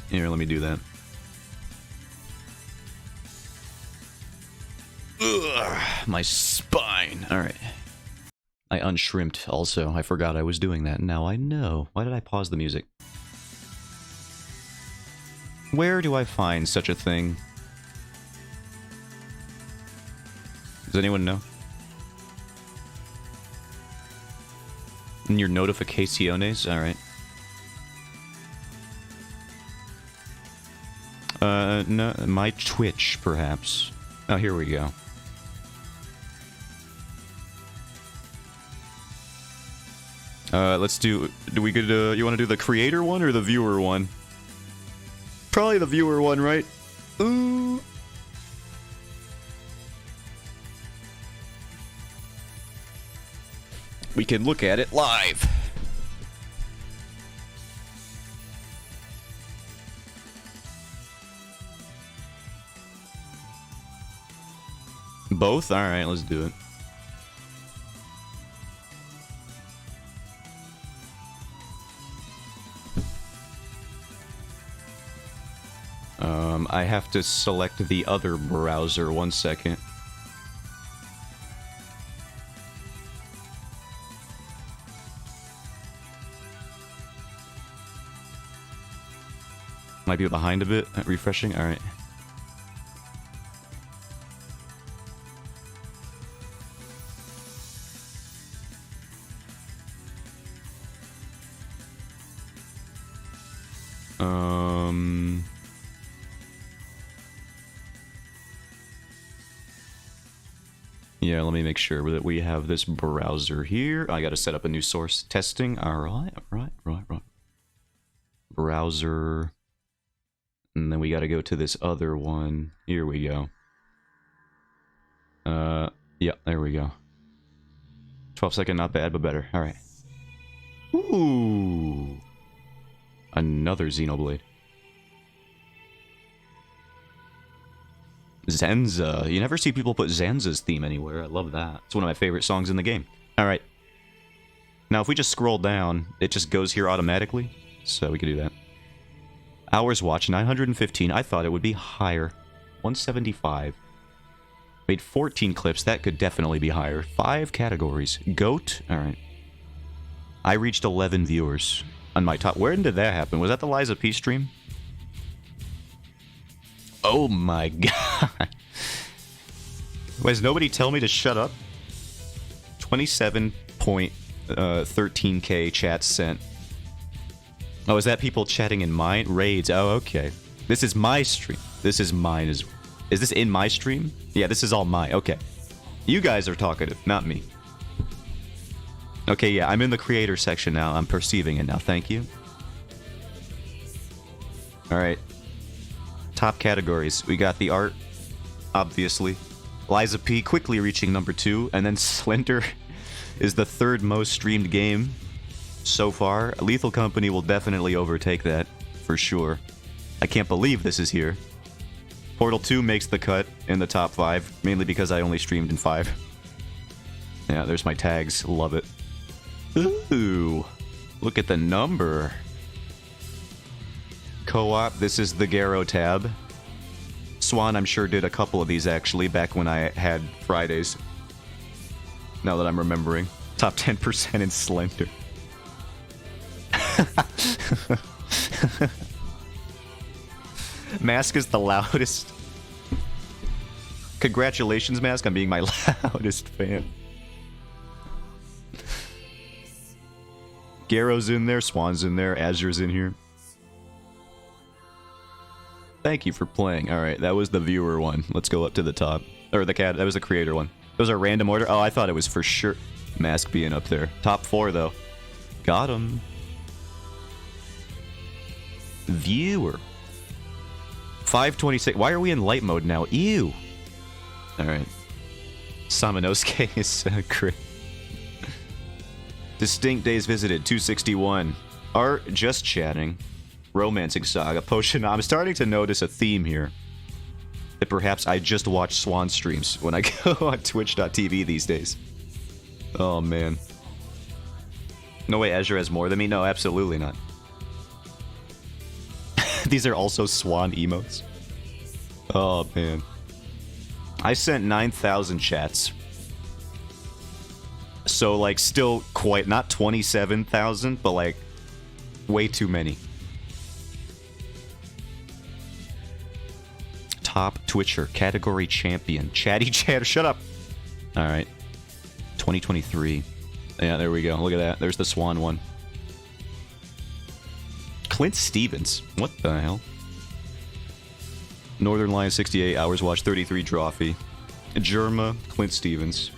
Here, let me do that. Ugh, my spine. Alright. I unshrimped also. I forgot I was doing that. Now I know. Why did I pause the music? Where do I find such a thing? Does anyone know? In your notificaciones? Alright. No, my Twitch, perhaps. Oh, here we go. Let's do we could, you want to do the creator one or the viewer one? Probably the viewer one, right? Ooh. We can look at it live. Both? Alright, let's do it. I have to select the other browser. 1 second. Might be behind a bit. Refreshing. All right. Yeah, let me make sure that we have this browser here. I gotta set up a new source. Testing. Alright, right. Browser. And then we gotta go to this other one. Here we go. Yeah, there we go. 12-second, not bad, but better. Alright. Ooh. Another Xenoblade. Zenza. You never see people put Zanza's theme anywhere. I love that. It's one of my favorite songs in the game. Alright. Now, if we just scroll down, it just goes here automatically. So we can do that. Hours watched, 915. I thought it would be higher. 175. Made 14 clips. That could definitely be higher. 5 categories. GOAT. Alright. I reached 11 viewers on my top. Where did that happen? Was that the Liza P stream? Oh my god. Was nobody tell me to shut up? 27.13k chats sent. Oh, is that people chatting in my raids? Oh, okay. This is my stream. This is mine. Is this in my stream? Yeah, this is all mine. Okay. You guys are talkative, not me. Okay, yeah, I'm in the creator section now. I'm perceiving it now. Thank you. Alright. Top categories. We got the art, obviously. Liza P quickly reaching number 2, and then Slender is the 3rd most streamed game so far. Lethal Company will definitely overtake that, for sure. I can't believe this is here. Portal 2 makes the cut in the top 5, mainly because I only streamed in 5. Yeah, there's my tags. Love it. Ooh, look at the number. Co-op, this is the Garo tab. Swan, I'm sure, did a couple of these, actually, back when I had Fridays. Now that I'm remembering. Top 10% in Slender. Mask is the loudest. Congratulations, Mask, on being my loudest fan. Garo's in there, Swan's in there, Azure's in here. Thank you for playing. Alright, that was the viewer one. Let's go up to the top. Or the cat, that was the creator one. Those are random order? Oh, I thought it was for sure. Mask being up there. Top 4, though. Got him. Viewer. 526. Why are we in light mode now? Ew. Alright. Samanosuke is crit. Distinct days visited, 261. Art, just chatting. Romancing Saga, Potion. I'm starting to notice a theme here. That perhaps I just watch Swan streams when I go on Twitch.tv these days. Oh, man. No way Azure has more than me? No, absolutely not. These are also Swan emotes. Oh, man. I sent 9,000 chats. So, like, still quite... Not 27,000, but, like, way too many. Top Twitcher. Category champion. Chatty chatter. Shut up! Alright. 2023. Yeah, there we go. Look at that. There's the Swan one. Clint Stevens. What the hell? Northern Lion 68. Hours watched 33. Drawfee. Germa. Clint Stevens.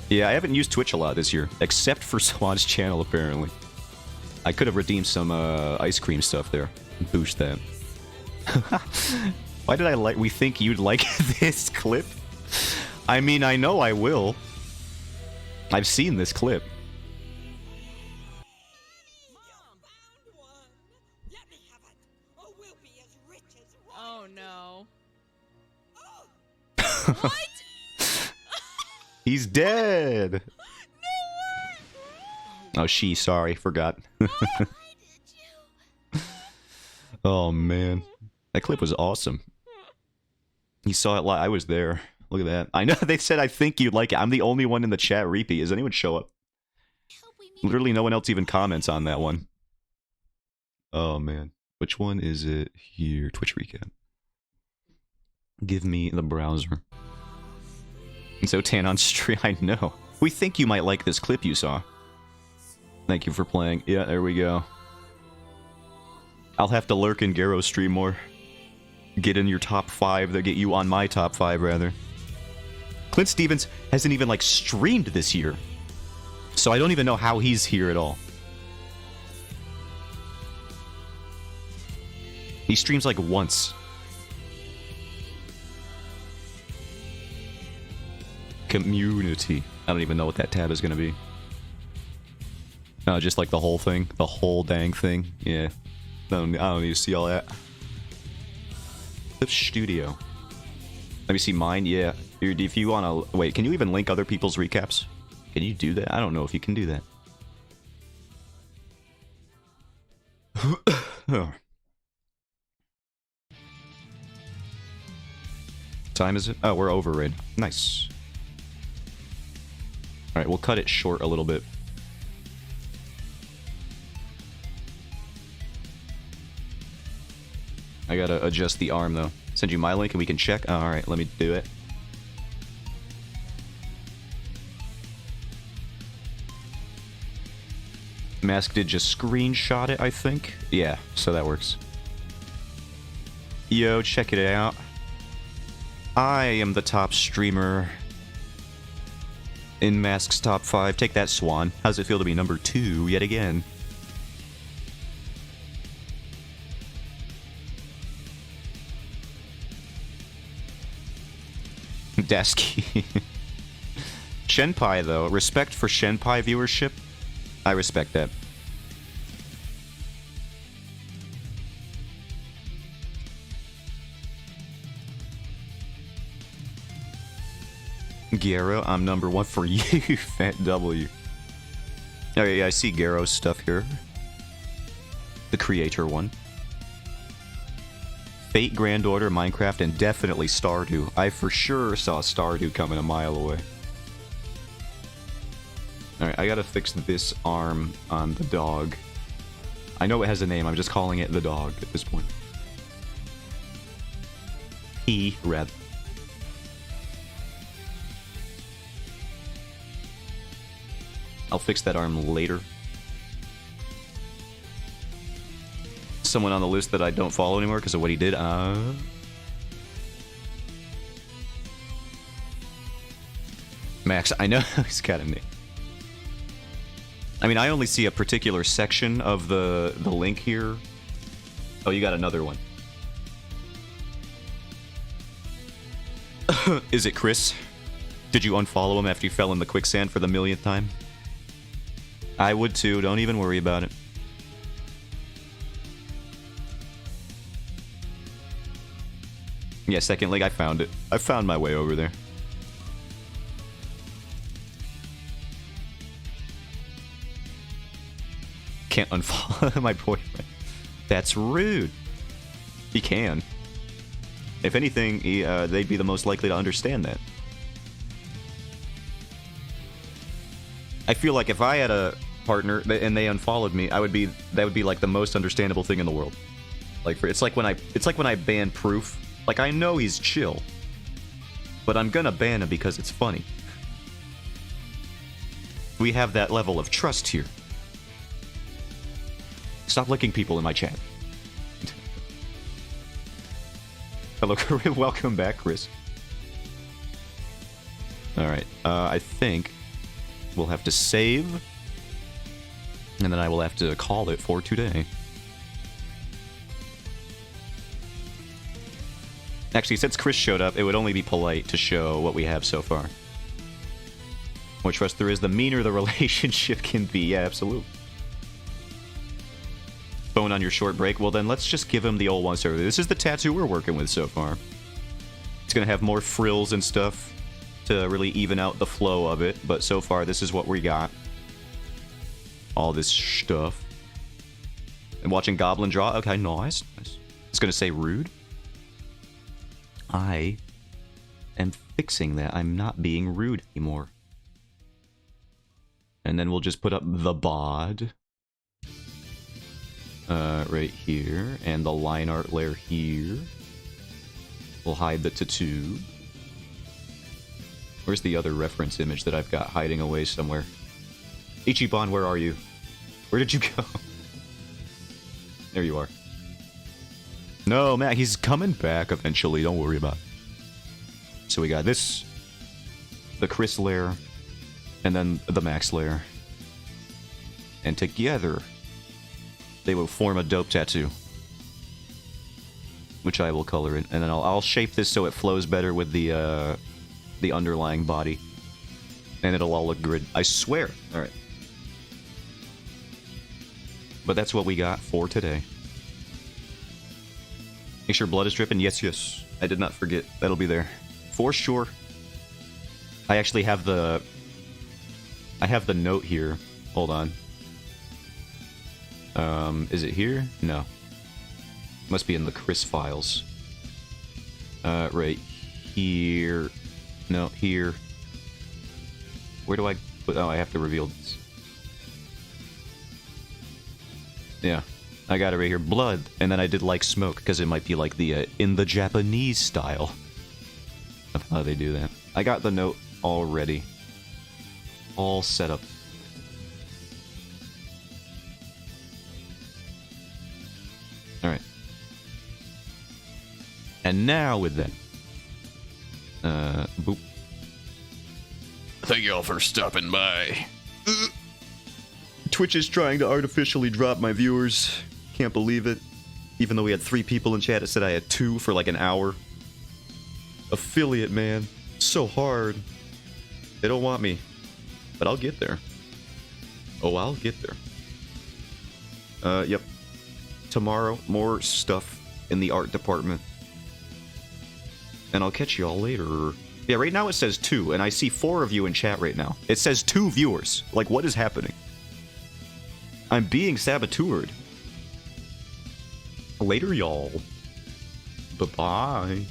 Yeah, I haven't used Twitch a lot this year, except for Swan's channel, apparently. I could have redeemed some ice cream stuff there. Boost that. Why did I like... We think you'd like this clip? I mean, I know I will. I've seen this clip. Oh no. He's dead! Oh, sorry, forgot. Oh, man. That clip was awesome. You saw it live. I was there. Look at that. I know they said I think you'd like it. I'm the only one in the chat repeat. Does anyone show up? Literally no one else even comments on that one. Oh, man. Which one is it here? Twitch recap. Give me the browser. And so tan on stream, I know. We think you might like this clip you saw. Thank you for playing. Yeah, there we go. I'll have to lurk in Garro's stream more. Get in your top 5, that get you on my top 5, rather. Clint Stevens hasn't even, like, streamed this year. So I don't even know how he's here at all. He streams, like, once. Community. I don't even know what that tab is gonna be. Just like the whole thing. The whole dang thing. Yeah. I don't need to see all that. Clip Studio. Let me see mine. Yeah. Dude, if you want to... Wait, can you even link other people's recaps? Can you do that? I don't know if you can do that. Time is it? Oh, we're over, Raid. Nice. Alright, we'll cut it short a little bit. I gotta adjust the arm, though. Send you my link and we can check. Oh, alright, let me do it. Mask did just screenshot it, I think. Yeah, so that works. Yo, check it out. I am the top streamer in Mask's top 5. Take that, Swan. How's it feel to be number 2 yet again? Dasky. Shenpai, though. Respect for Shenpai viewership. I respect that. Garrow, I'm number 1 for you, Fat W. Oh yeah, I see Garrow's stuff here. The creator one. Fate, Grand Order, Minecraft, and definitely Stardew. I for sure saw Stardew coming a mile away. Alright, I gotta fix this arm on the dog. I know it has a name, I'm just calling it the dog at this point. Red. I'll fix that arm later. Someone on the list that I don't follow anymore because of what he did. Max, I know he's got a name. I mean, I only see a particular section of the link here. Oh, you got another one. Is it Chris? Did you unfollow him after you fell in the quicksand for the millionth time? I would too, don't even worry about it. Yeah, second link, I found it. I found my way over there. Can't unfollow my boyfriend. That's rude. He can. If anything, they'd be the most likely to understand that. I feel like if I had a partner and they unfollowed me, that would be like the most understandable thing in the world. Like it's like when I ban Proof. Like I know he's chill, but I'm gonna ban him because it's funny. We have that level of trust here. Stop licking people in my chat. Hello, welcome back, Chris. Alright, I think we'll have to save, and then I will have to call it for today. Actually, since Chris showed up, it would only be polite to show what we have so far. The more trust there is, the meaner the relationship can be. Yeah, absolutely. Phone on your short break? Well, then let's just give him the old one. So this is the tattoo we're working with so far. It's going to have more frills and stuff to really even out the flow of it, but so far this is what we got. All this stuff. And watching Goblin draw. Okay, nice. It's going to say rude. I am fixing that. I'm not being rude anymore. And then we'll just put up the bod. Right here. And the line art layer here. We'll hide the tattoo. Where's the other reference image that I've got hiding away somewhere? Ichiban, where are you? Where did you go? There you are. No, Matt, he's coming back eventually. Don't worry about it. So we got this, the Chris layer, and then the Max layer. And together, they will form a dope tattoo. Which I will color in. And then I'll shape this so it flows better with the underlying body. And it'll all look good. I swear. Alright. But that's what we got for today. Make sure blood is dripping. Yes, yes. I did not forget. That'll be there. For sure. I actually have the... I have the note here. Hold on. Is it here? No. Must be in the Chris files. Right here. No, here. Where do I put... Oh, I have to reveal this. Yeah. I got it right here. Blood. And then I did like smoke, because it might be like the, in the Japanese style of how they do that. I got the note already. All set up. Alright. And now with that. Boop. Thank you all for stopping by. Twitch is trying to artificially drop my viewers. Can't believe it. Even though we had 3 people in chat, it said I had 2 for like an hour. Affiliate, man. So hard. They don't want me. But I'll get there. Oh, I'll get there. Yep. Tomorrow, more stuff in the art department. And I'll catch you all later. Yeah, right now it says 2, and I see 4 of you in chat right now. It says 2 viewers. Like, what is happening? I'm being saboteured. Later, y'all. Bye-bye.